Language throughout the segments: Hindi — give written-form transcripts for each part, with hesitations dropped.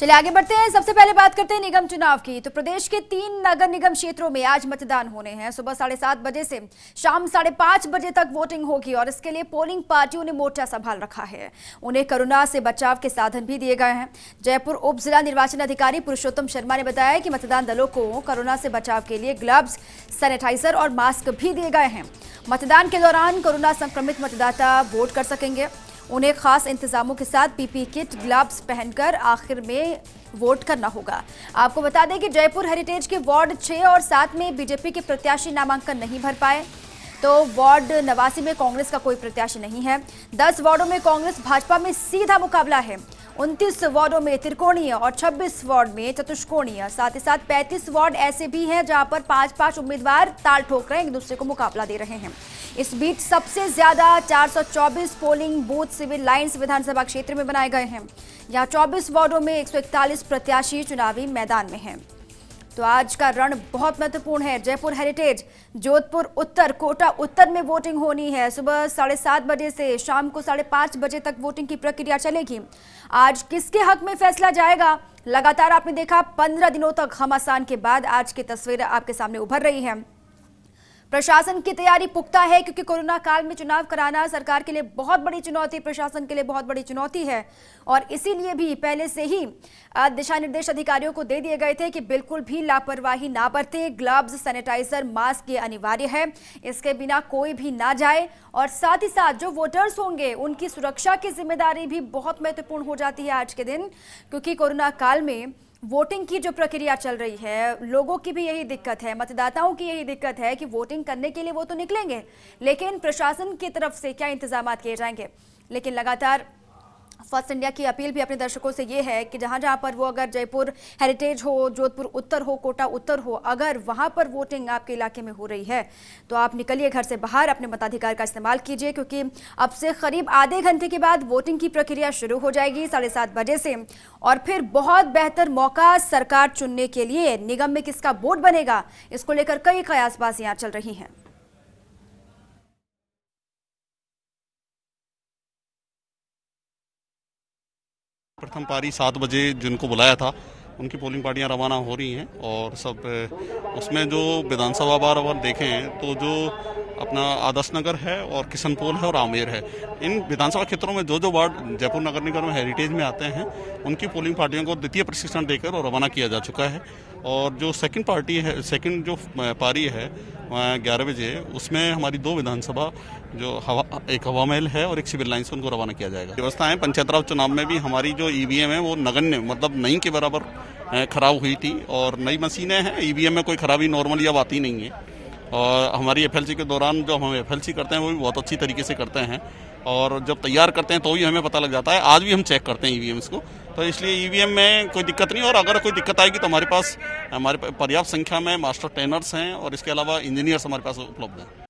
चलिए आगे बढ़ते हैं। सबसे पहले बात करते हैं निगम चुनाव की। तो प्रदेश के 3 नगर निगम क्षेत्रों में आज मतदान होने हैं। सुबह 7:30 बजे से शाम 5:30 बजे तक वोटिंग होगी और इसके लिए पोलिंग पार्टियों ने मोर्चा संभाल रखा है। उन्हें कोरोना से बचाव के साधन भी दिए गए हैं। जयपुर उप जिला निर्वाचन अधिकारी पुरुषोत्तम शर्मा ने बताया कि मतदान दलों को कोरोना से बचाव के लिए ग्लव्स, सैनिटाइजर और मास्क भी दिए गए हैं। मतदान के दौरान कोरोना संक्रमित मतदाता वोट कर सकेंगे। उन्हें खास इंतजामों के साथ पीपी किट, ग्लव्स पहनकर आखिर में वोट करना होगा। आपको बता दें कि जयपुर हेरिटेज के वार्ड 6 और 7 में बीजेपी के प्रत्याशी नामांकन नहीं भर पाए, तो वार्ड 89 में कांग्रेस का कोई प्रत्याशी नहीं है। 10 वार्डों में कांग्रेस भाजपा में सीधा मुकाबला है। 29 वार्डों में त्रिकोणीय और 26 वार्ड में चतुष्कोणीय, साथ ही साथ 35 वार्ड ऐसे भी हैं जहां पर 5-5 उम्मीदवार ताल ठोक रहे हैं, एक दूसरे को मुकाबला दे रहे हैं। इस बीच सबसे ज्यादा 424 पोलिंग बूथ सिविल लाइंस विधानसभा क्षेत्र में बनाए गए हैं। यहाँ 24 वार्डों में 141 प्रत्याशी चुनावी मैदान में हैं। तो आज का रण बहुत महत्वपूर्ण है। जयपुर हेरिटेज, जोधपुर उत्तर, कोटा उत्तर में वोटिंग होनी है। सुबह 7:30 बजे से शाम को 5:30 बजे तक वोटिंग की प्रक्रिया चलेगी। आज किसके हक में फैसला जाएगा? लगातार आपने देखा 15 दिनों तक घमासान के बाद आज की तस्वीर आपके सामने उभर रही है। प्रशासन की तैयारी पुख्ता है क्योंकि कोरोना काल में चुनाव कराना सरकार के लिए बहुत बड़ी चुनौती, प्रशासन के लिए बहुत बड़ी चुनौती है और इसीलिए भी पहले से ही दिशा निर्देश अधिकारियों को दे दिए गए थे कि बिल्कुल भी लापरवाही ना बरतें। ग्लव्स, सैनिटाइजर, मास्क ये अनिवार्य है, इसके बिना कोई भी ना जाए और साथ ही साथ जो वोटर्स होंगे उनकी सुरक्षा की जिम्मेदारी भी बहुत महत्वपूर्ण हो जाती है आज के दिन, क्योंकि कोरोना काल में वोटिंग की जो प्रक्रिया चल रही है, लोगों की भी यही दिक्कत है, मतदाताओं की यही दिक्कत है कि वोटिंग करने के लिए वो तो निकलेंगे, लेकिन प्रशासन की तरफ से क्या इंतजाम किए जाएंगे। लेकिन लगातार फर्स्ट इंडिया की अपील भी अपने दर्शकों से ये है कि जहां जहां पर वो, अगर जयपुर हेरिटेज हो, जोधपुर उत्तर हो, कोटा उत्तर हो, अगर वहां पर वोटिंग आपके इलाके में हो रही है तो आप निकलिए घर से बाहर, अपने मताधिकार का इस्तेमाल कीजिए, क्योंकि अब से करीब आधे घंटे के बाद वोटिंग की प्रक्रिया शुरू हो जाएगी 7:30 बजे से। और फिर बहुत बेहतर मौका सरकार चुनने के लिए, निगम में किसका बोर्ड बनेगा, इसको लेकर कई कयासबाजियां चल रही हैं। प्रथम पारी 7 बजे जिनको बुलाया था उनकी पोलिंग पार्टियां रवाना हो रही हैं और सब उसमें जो विधानसभा वार देखें तो जो अपना आदर्श नगर है और किशनपोल है और आमेर है, इन विधानसभा क्षेत्रों में जो वार्ड जयपुर नगर निगम में हेरिटेज में आते हैं उनकी पोलिंग पार्टियों को द्वितीय प्रशिक्षण देकर और रवाना किया जा चुका है। और जो सेकंड जो पारी है 11 बजे, उसमें हमारी 2 विधानसभा जो एक हवा महल है और एक सिविल लाइन्स, उनको रवाना किया जाएगा। व्यवस्थाएं पंचायत राज चुनाव में भी हमारी जो ईवीएम है वो नगण्य, मतलब नई के बराबर खराब हुई थी और नई मशीनें हैं, ईवीएम में कोई खराबी नॉर्मली अब आती नहीं है। और हमारी एफएलसी के दौरान जो हम एफएलसी करते हैं वो भी बहुत अच्छी तरीके से करते हैं और जब तैयार करते हैं तो भी हमें पता लग जाता है। आज भी हम चेक करते हैं ईवीएम्स को, तो इसलिए ईवीएम में कोई दिक्कत नहीं। और अगर कोई दिक्कत आएगी तो हमारे पर्याप्त संख्या में मास्टर ट्रेनर्स हैं और इसके अलावा इंजीनियर्स हमारे पास उपलब्ध हैं।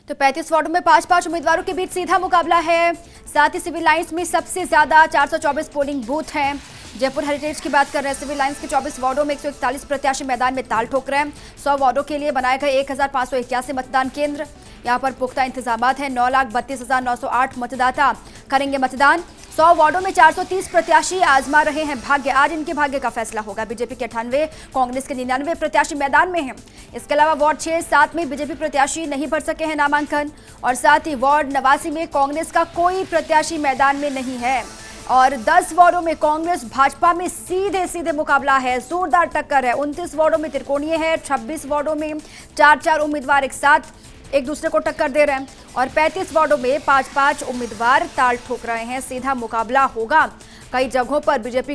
तो 35 वार्डों में 5-5 उम्मीदवारों के बीच सीधा मुकाबला है। साथ ही सिविल लाइंस में सबसे ज्यादा 424 पोलिंग बूथ हैं। जयपुर हेरिटेज की बात कर रहे हैं, सिविल लाइंस के 24 वार्डों में 141 प्रत्याशी मैदान में ताल ठोक रहे हैं। 100 वार्डों के लिए बनाए गए 1581 मतदान केंद्र, यहाँ पर पुख्ता इंतजाम है। 9,32,908 मतदाता करेंगे मतदान। 100 वार्डों में 430 प्रत्याशी आजमा रहे हैं भाग्य। आज इनके भाग्य का फैसला होगा। बीजेपी के 98, कांग्रेस के 99 प्रत्याशी मैदान में हैं। इसके अलावा वार्ड 6-7 में बीजेपी प्रत्याशी नहीं भर सके हैं नामांकन और साथ ही वार्ड 89 में कांग्रेस का कोई प्रत्याशी मैदान में नहीं है। और 10 वार्डों में कांग्रेस भाजपा में सीधे मुकाबला है, जोरदार टक्कर है। 29 वार्डों में त्रिकोणीय है। 26 वार्डों में 4-4 उम्मीदवार एक साथ एक दूसरे को टक्कर दे रहे हैं और 35 वार्डों में 5-5 उम्मीदवार ताल ठोक रहे हैं। सीधा मुकाबला होगा। कई जगहों पर बीजेपी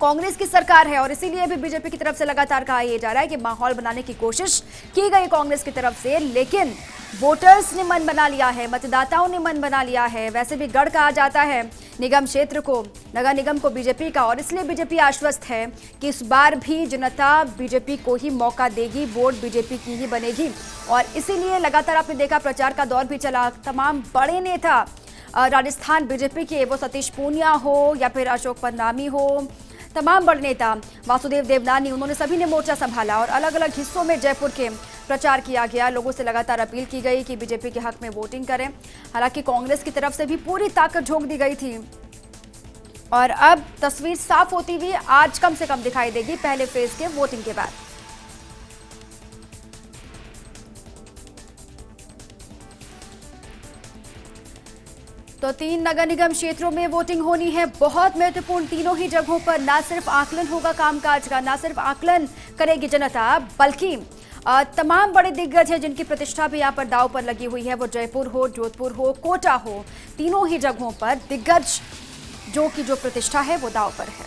कांग्रेस की सरकार है और इसीलिए भी बीजेपी की तरफ से लगातार कहा यह जा रहा है कि माहौल बनाने की कोशिश की गई कांग्रेस की तरफ से, लेकिन वोटर्स ने मन बना लिया है, मतदाताओं ने मन बना लिया है। वैसे भी गढ़ कहा जाता है निगम क्षेत्र को, नगर निगम को बीजेपी का, और इसलिए बीजेपी आश्वस्त है कि इस बार भी जनता बीजेपी को ही मौका देगी, वोट बीजेपी की ही बनेगी। और इसीलिए लगातार आपने देखा प्रचार का दौर भी चला। तमाम बड़े नेता राजस्थान बीजेपी के, वो सतीश पूनिया हो या फिर अशोक परनामी हो, तमाम बड़े नेता, वासुदेव देवनानी, उन्होंने सभी ने मोर्चा संभाला और अलग अलग हिस्सों में जयपुर के प्रचार किया गया। लोगों से लगातार अपील की गई कि बीजेपी के हक में वोटिंग करें। हालांकि कांग्रेस की तरफ से भी पूरी ताकत झोंक दी गई थी और अब तस्वीर साफ होती हुई आज कम से कम दिखाई देगी पहले फेज के वोटिंग के बाद। तो 3 नगर निगम क्षेत्रों में वोटिंग होनी है, बहुत महत्वपूर्ण। तीनों ही जगहों पर ना सिर्फ आकलन होगा कामकाज का, ना सिर्फ आकलन करेगी जनता, बल्कि तमाम बड़े दिग्गज हैं जिनकी प्रतिष्ठा भी यहाँ पर दांव पर लगी हुई है। वो जयपुर हो, जोधपुर हो, कोटा हो, तीनों ही जगहों पर दिग्गज जो प्रतिष्ठा है वो दांव पर है।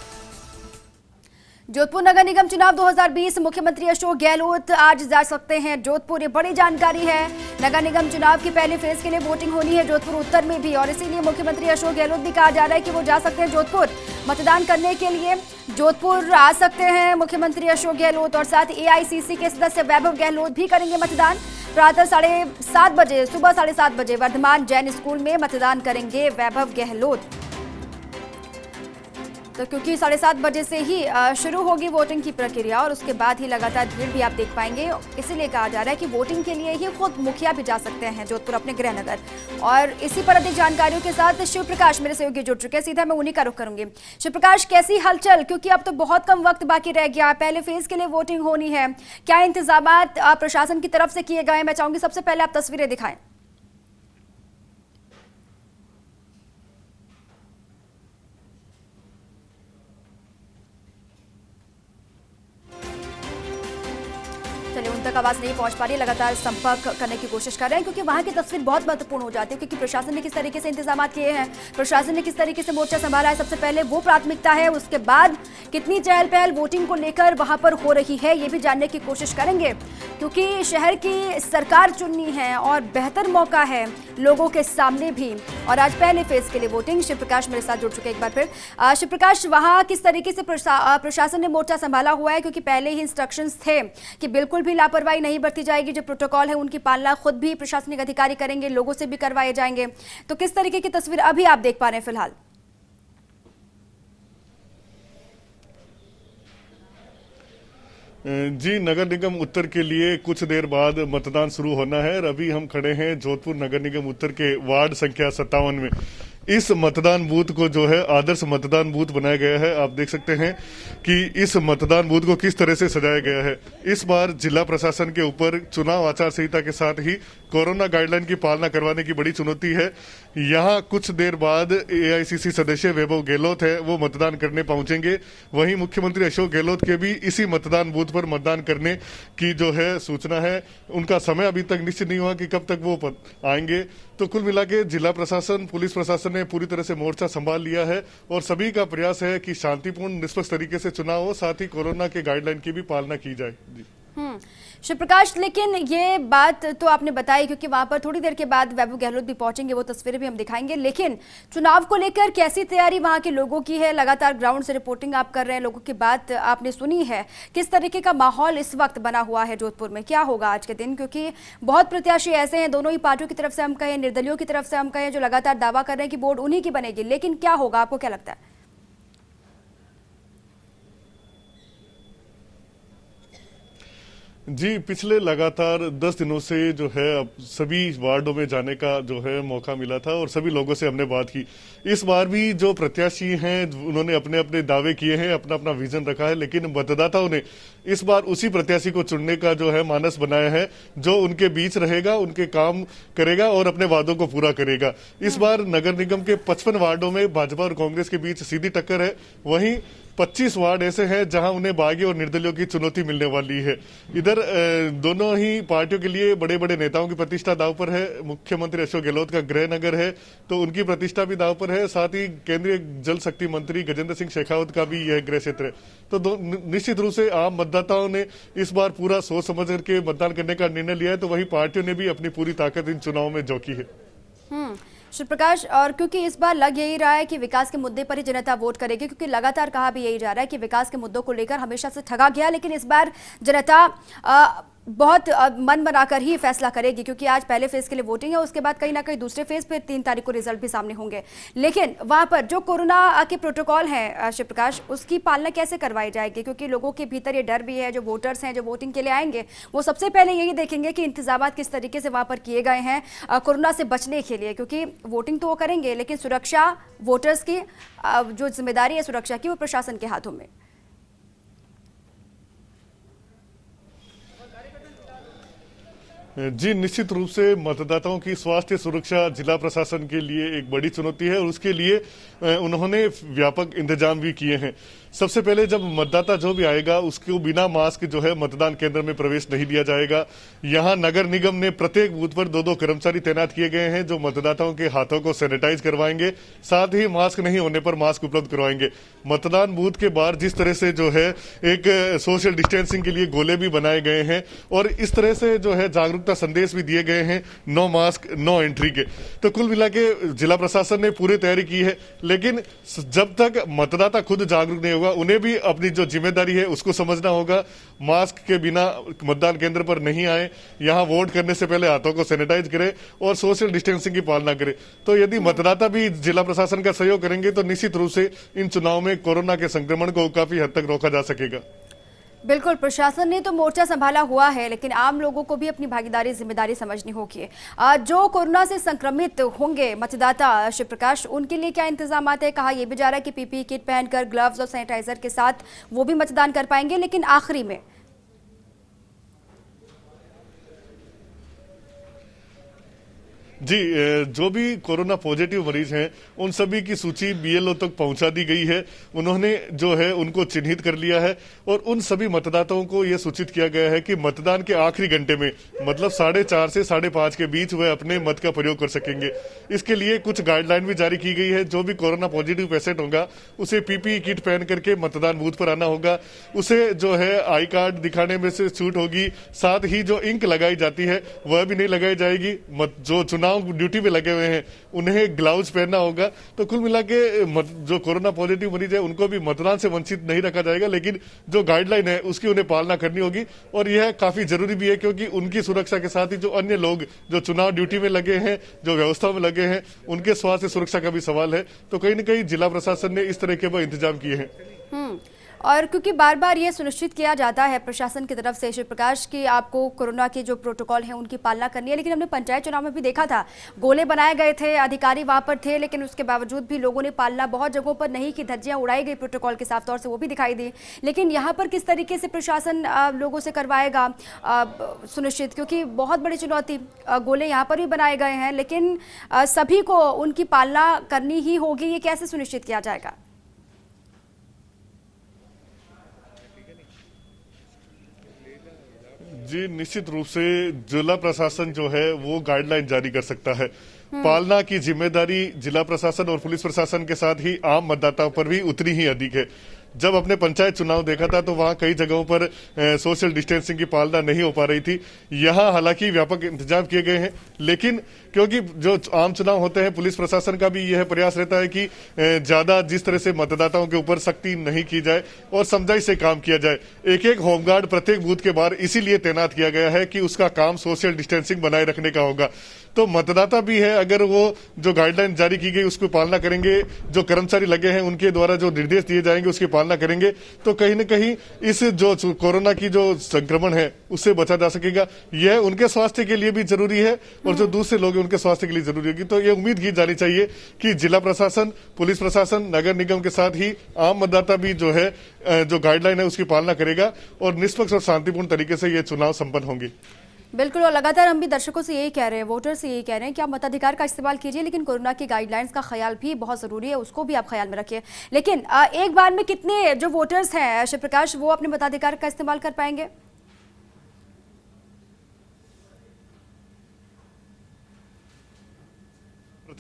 जोधपुर नगर निगम चुनाव 2020, मुख्यमंत्री अशोक गहलोत आज जा सकते हैं जोधपुर, ये बड़ी जानकारी है। नगर निगम चुनाव के पहले फेज के लिए वोटिंग होनी है जोधपुर उत्तर में भी, और इसीलिए मुख्यमंत्री अशोक गहलोत भी कहा जा रहा है कि वो जा सकते हैं जोधपुर मतदान करने के लिए। जोधपुर आ सकते हैं मुख्यमंत्री अशोक गहलोत, और साथ AICC के सदस्य वैभव गहलोत भी करेंगे मतदान। प्रातः 7:30 बजे, सुबह 7:30 बजे वर्धमान जैन स्कूल में मतदान करेंगे वैभव गहलोत। तो क्योंकि 7:30 बजे से ही शुरू होगी वोटिंग की प्रक्रिया और उसके बाद ही लगातार भीड़ भी आप देख पाएंगे, इसीलिए कहा जा रहा है कि वोटिंग के लिए ही खुद मुखिया भी जा सकते हैं जोधपुर अपने गृह नगर। और इसी पर अधिक जानकारियों के साथ शिव प्रकाश मेरे सहयोगी जुड़ चुके हैं, सीधा मैं उन्हीं का रुख करूंगी। शिव प्रकाश, कैसी हलचल, क्योंकि अब तो बहुत कम वक्त बाकी रह गया, पहले फेज के लिए वोटिंग होनी है, क्या इंतजाम प्रशासन की तरफ से किए गए? मैं चाहूंगी सबसे पहले आप तस्वीरें दिखाएं। चलिए, उन तक आवाज नहीं पहुंच पा रही, लगातार संपर्क करने की कोशिश कर रहे हैं क्योंकि वहां की तस्वीर बहुत महत्वपूर्ण हो जाती है, क्योंकि प्रशासन ने किस तरीके से इंतजाम किए हैं, प्रशासन ने किस तरीके से मोर्चा संभाला है, सबसे पहले वो प्राथमिकता है। उसके बाद कितनी चहल पहल वोटिंग को लेकर वहां पर हो रही है, ये भी जानने की कोशिश करेंगे, क्योंकि शहर की सरकार चुननी है और बेहतर मौका है लोगों के सामने भी। और आज पहले फेज के लिए वोटिंग। शिव प्रकाश मेरे साथ जुड़ चुके हैं एक बार फिर। शिव प्रकाश, वहां किस तरीके से प्रशासन ने मोर्चा संभाला हुआ है, क्योंकि पहले ही इंस्ट्रक्शंस थे कि बिल्कुल भी लापरवाही नहीं बरती जाएगी, जो प्रोटोकॉल है उनकी पालना खुद भी प्रशासनिक अधिकारी करेंगे, लोगों से भी करवाए जाएंगे। तो किस तरीके की तस्वीर अभी आप देख पा रहे हैं फिलहाल? जी, नगर निगम उत्तर के लिए कुछ देर बाद मतदान शुरू होना है और अभी हम खड़े हैं जोधपुर नगर निगम उत्तर के वार्ड संख्या 57 में। इस मतदान बूथ को जो है आदर्श मतदान बूथ बनाया गया है। आप देख सकते हैं कि इस मतदान बूथ को किस तरह से सजाया गया है। इस बार जिला प्रशासन के ऊपर चुनाव आचार संहिता के साथ ही कोरोना गाइडलाइन की पालना करवाने की बड़ी चुनौती है। यहाँ कुछ देर बाद AICC सदस्य वैभव गहलोत है, वो मतदान करने पहुंचेंगे। वहीं मुख्यमंत्री अशोक गहलोत के भी इसी मतदान बूथ पर मतदान करने की जो है सूचना है। उनका समय अभी तक निश्चित नहीं हुआ कि कब तक वो आएंगे। तो कुल मिला के जिला प्रशासन, पुलिस प्रशासन ने पूरी तरह से मोर्चा संभाल लिया है और सभी का प्रयास है कि शांतिपूर्ण निष्पक्ष तरीके से चुनाव हो, साथ ही कोरोना के गाइडलाइन की भी पालना की जाए। जी। शिव प्रकाश, लेकिन ये बात तो आपने बताई, क्योंकि वहां पर थोड़ी देर के बाद वैभव गहलोत भी पहुंचेंगे, वो तस्वीरें भी हम दिखाएंगे। लेकिन चुनाव को लेकर कैसी तैयारी वहां के लोगों की है? लगातार ग्राउंड से रिपोर्टिंग आप कर रहे हैं, लोगों की बात आपने सुनी है, किस तरीके का माहौल इस वक्त बना हुआ है जोधपुर में? क्या होगा आज के दिन, क्योंकि बहुत प्रत्याशी ऐसे हैं, दोनों ही पार्टियों की तरफ से हम कहें, निर्दलियों की तरफ से हम कहें, जो लगातार दावा कर रहे हैं कि बोर्ड उन्हीं की बनेगी, लेकिन क्या होगा, आपको क्या लगता है? जी, पिछले लगातार 10 दिनों से जो है अब सभी वार्डों में जाने का जो है मौका मिला था और सभी लोगों से हमने बात की। इस बार भी जो प्रत्याशी हैं उन्होंने अपने अपने दावे किए हैं, अपना अपना विजन रखा है, लेकिन मतदाताओं ने इस बार उसी प्रत्याशी को चुनने का जो है मानस बनाया है, जो उनके बीच रहेगा, उनके काम करेगा और अपने वादों को पूरा करेगा। इस बार नगर निगम के 55 वार्डों में भाजपा और कांग्रेस के बीच सीधी टक्कर है। वहीं 25 वार्ड ऐसे हैं जहां उन्हें बागी और निर्दलियों की चुनौती मिलने वाली है। इधर दोनों ही पार्टियों के लिए बड़े बड़े नेताओं की प्रतिष्ठा दांव पर है। मुख्यमंत्री अशोक गहलोत का गृह नगर है, तो उनकी प्रतिष्ठा भी दांव पर है। साथ ही केंद्रीय जल शक्ति मंत्री गजेंद्र सिंह शेखावत का भी यह गृह क्षेत्र है। तो निश्चित रूप से आम मतदाताओं ने इस बार पूरा सोच समझ करके मतदान करने का निर्णय लिया है, तो वही पार्टियों ने भी अपनी पूरी ताकत इन चुनाव में झोंकी है। शिव प्रकाश, और क्योंकि इस बार लग यही रहा है कि विकास के मुद्दे पर ही जनता वोट करेगी, क्योंकि लगातार कहा भी यही जा रहा है कि विकास के मुद्दों को लेकर हमेशा से ठगा गया, लेकिन इस बार जनता बहुत मन बनाकर ही फैसला करेगी, क्योंकि आज पहले फेज के लिए वोटिंग है, उसके बाद कहीं ना कहीं दूसरे फेज पे 3 तारीख को रिजल्ट भी सामने होंगे। लेकिन वहां पर जो कोरोना के प्रोटोकॉल हैं शिव प्रकाश, उसकी पालना कैसे करवाई जाएगी? क्योंकि लोगों के भीतर ये डर भी है, जो वोटर्स हैं जो वोटिंग के लिए आएंगे वो सबसे पहले यही देखेंगे कि इंतजाम किस तरीके से वहां पर किए गए हैं कोरोना से बचने के लिए, क्योंकि वोटिंग तो वो करेंगे लेकिन सुरक्षा, वोटर्स की जो जिम्मेदारी है सुरक्षा की, वो प्रशासन के हाथों में। जी, निश्चित रूप से मतदाताओं की स्वास्थ्य सुरक्षा जिला प्रशासन के लिए एक बड़ी चुनौती है और उसके लिए उन्होंने व्यापक इंतजाम भी किए हैं। सबसे पहले जब मतदाता जो भी आएगा उसको बिना मास्क जो है मतदान केंद्र में प्रवेश नहीं दिया जाएगा। यहां नगर निगम ने प्रत्येक बूथ पर 2-2 कर्मचारी तैनात किए गए हैं जो मतदाताओं के हाथों को सैनिटाइज करवाएंगे, साथ ही मास्क नहीं होने पर मास्क उपलब्ध करवाएंगे। मतदान बूथ के बाहर जिस तरह से जो है एक सोशल डिस्टेंसिंग के लिए गोले भी बनाए गए हैं और इस तरह से जो है जागरूकता संदेश भी दिए गए हैं, नो मास्क नो एंट्री के। तो कुल मिला के जिला प्रशासन ने पूरी तैयारी की है, लेकिन जब तक मतदाता खुद जागरूक नहीं होगा उन्हें भी अपनी जो जिम्मेदारी है उसको समझना होगा। मास्क के बिना मतदान केंद्र पर नहीं आए, यहां वोट करने से पहले हाथों को सैनिटाइज करें और सोशल डिस्टेंसिंग की पालना करें। तो यदि मतदाता भी जिला प्रशासन का सहयोग करेंगे तो निश्चित रूप से इन चुनाव में कोरोना के संक्रमण को काफी हद तक रोका जा सकेगा। बिल्कुल, प्रशासन ने तो मोर्चा संभाला हुआ है, लेकिन आम लोगों को भी अपनी भागीदारी, जिम्मेदारी समझनी होगी। जो कोरोना से संक्रमित होंगे मतदाता शिव प्रकाश, उनके लिए क्या इंतजाम है? कहा यह भी जा रहा है कि पीपीई किट पहनकर, ग्लव्स और सैनिटाइजर के साथ वो भी मतदान कर पाएंगे। लेकिन आखिरी में जी, जो भी कोरोना पॉजिटिव मरीज हैं उन सभी की सूची बीएलओ तक पहुंचा दी गई है। उन्होंने जो है उनको चिन्हित कर लिया है और उन सभी मतदाताओं को यह सूचित किया गया है कि मतदान के आखिरी घंटे में, मतलब 4:30 से 5:30 के बीच वह अपने मत का प्रयोग कर सकेंगे। इसके लिए कुछ गाइडलाइन भी जारी की गई है। जो भी कोरोना पॉजिटिव पेशेंट होगा उसे पीपीई किट पहन करके मतदान बूथ पर आना होगा। उसे जो है आई कार्ड दिखाने में से छूट होगी, साथ ही जो इंक लगाई जाती है वह भी नहीं लगाई जाएगी। जो चुनाव ड्यूटी पे लगे हुए हैं उन्हें ग्लव्स पहनना होगा। तो कुल मिला के जो कोरोना पॉजिटिव मरीज है उनको भी मतदान से वंचित नहीं रखा जाएगा, लेकिन जो गाइडलाइन है उसकी उन्हें पालना करनी होगी और यह काफी जरूरी भी है, क्योंकि उनकी सुरक्षा के साथ ही जो अन्य लोग जो चुनाव ड्यूटी में लगे हैं, जो व्यवस्था में लगे हैं, उनके स्वास्थ्य सुरक्षा का भी सवाल है। तो कहीं न कहीं जिला प्रशासन ने इस तरह के इंतजाम किए हैं। और क्योंकि बार बार ये सुनिश्चित किया जाता है प्रशासन की तरफ से शिव प्रकाश की आपको कोरोना के जो प्रोटोकॉल हैं उनकी पालना करनी है, लेकिन हमने पंचायत चुनाव में भी देखा था, गोले बनाए गए थे, अधिकारी वहां पर थे, लेकिन उसके बावजूद भी लोगों ने पालना बहुत जगहों पर नहीं की, धज्जियां उड़ाई गई प्रोटोकॉल के साफ तौर से, वो भी दिखाई दी। लेकिन यहाँ पर किस तरीके से प्रशासन लोगों से करवाएगा सुनिश्चित, क्योंकि बहुत बड़ी चुनौती, गोले यहाँ पर भी बनाए गए हैं, लेकिन सभी को उनकी पालना करनी ही होगी, ये कैसे सुनिश्चित किया जाएगा? जी, निश्चित रूप से जिला प्रशासन जो है वो गाइडलाइन जारी कर सकता है। पालना की जिम्मेदारी जिला प्रशासन और पुलिस प्रशासन के साथ ही आम मतदाताओं पर भी उतनी ही अधिक है। जब अपने पंचायत चुनाव देखा था तो वहां कई जगहों पर सोशल डिस्टेंसिंग की पालना नहीं हो पा रही थी। यहां हालांकि व्यापक इंतजाम किए गए हैं, लेकिन क्योंकि जो आम चुनाव होते हैं पुलिस प्रशासन का भी यह प्रयास रहता है कि ज्यादा जिस तरह से मतदाताओं के ऊपर सख्ती नहीं की जाए और समझाई से काम किया जाए। एक एक होमगार्ड प्रत्येक बूथ के बाहर इसीलिए तैनात किया गया है कि उसका काम सोशल डिस्टेंसिंग बनाए रखने का होगा। तो मतदाता भी है, अगर वो जो गाइडलाइन जारी की गई उसकी पालना करेंगे, जो कर्मचारी लगे हैं उनके द्वारा जो निर्देश दिए जाएंगे उसकी पालना करेंगे, तो कहीं न कहीं इस जो कोरोना की जो संक्रमण है उससे बचा जा सकेगा। यह उनके स्वास्थ्य के लिए भी जरूरी है और जो दूसरे लोग हैं उनके स्वास्थ्य के लिए जरूरी होगी। तो ये उम्मीद की जानी चाहिए कि जिला प्रशासन, पुलिस प्रशासन, नगर निगम के साथ ही आम मतदाता भी जो है जो गाइडलाइन है उसकी पालना करेगा और निष्पक्ष और शांतिपूर्ण तरीके से ये चुनाव संपन्न होंगे। बिल्कुल, और लगातार हम भी दर्शकों से यही कह रहे हैं, वोटर से यही कह रहे हैं कि आप मताधिकार का इस्तेमाल कीजिए, लेकिन कोरोना की गाइडलाइंस का ख्याल भी बहुत ज़रूरी है, उसको भी आप ख्याल में रखिए। लेकिन एक बार में कितने जो वोटर्स हैं शिव प्रकाश, वो अपने मताधिकार का इस्तेमाल कर पाएंगे?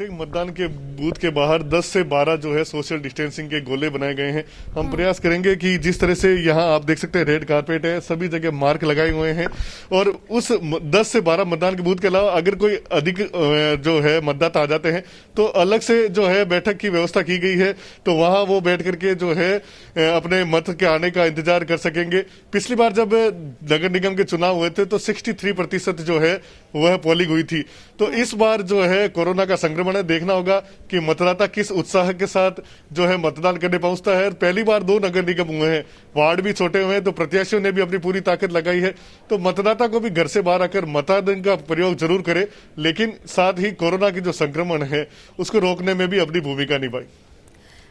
प्रत्येक मतदान के बूथ के बाहर 10 से 12 जो है सोशल डिस्टेंसिंग के गोले बनाए गए हैं। हम प्रयास करेंगे कि जिस तरह से यहाँ आप देख सकते हैं रेड कारपेट है, सभी जगह मार्क लगाए हुए हैं और उस 10 से 12 मतदान के बूथ के अलावा अगर कोई अधिक जो है मतदाता आ जाते हैं तो अलग से जो है बैठक की व्यवस्था की गई है, तो वहां वो बैठ करके जो है अपने मत के आने का इंतजार कर सकेंगे। पिछली बार जब नगर निगम के चुनाव हुए थे तो 63% जो है वह पोलिंग हुई थी। तो इस बार जो है कोरोना का संक्रमण है, देखना होगा कि मतदाता किस उत्साह के साथ जो है मतदान करने पहुंचता है। पहली बार 2 नगर निगम हुए हैं, वार्ड भी छोटे हुए हैं, तो प्रत्याशियों ने भी अपनी पूरी ताकत लगाई है। तो मतदाता को भी घर से बाहर आकर मताधिकार का प्रयोग जरूर करे, लेकिन साथ ही कोरोना की जो संक्रमण है उसको रोकने में भी अपनी भूमिका निभाई।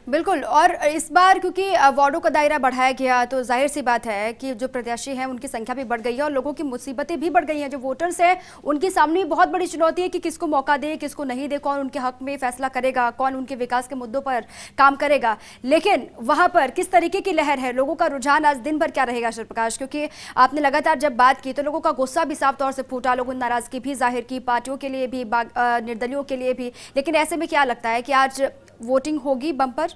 बिल्कुल, और इस बार क्योंकि वार्डों का दायरा बढ़ाया गया तो जाहिर सी बात है कि जो प्रत्याशी हैं उनकी संख्या भी बढ़ गई है और लोगों की मुसीबतें भी बढ़ गई हैं। जो वोटर्स हैं उनके सामने बहुत बड़ी चुनौती है कि किसको मौका दे, किसको नहीं दे, कौन उनके हक में फैसला करेगा, कौन उनके विकास के मुद्दों पर काम करेगा। लेकिन वहां पर किस तरीके की लहर है, लोगों का रुझान आज दिन भर क्या रहेगा शिवप्रकाश? क्योंकि आपने लगातार जब बात की तो लोगों का गुस्सा भी साफ तौर से फूटा, लोगों ने नाराजगी भी जाहिर की, पार्टियों के लिए भी, निर्दलियों के लिए भी। लेकिन ऐसे में क्या लगता है कि आज वोटिंग होगी बम्पर?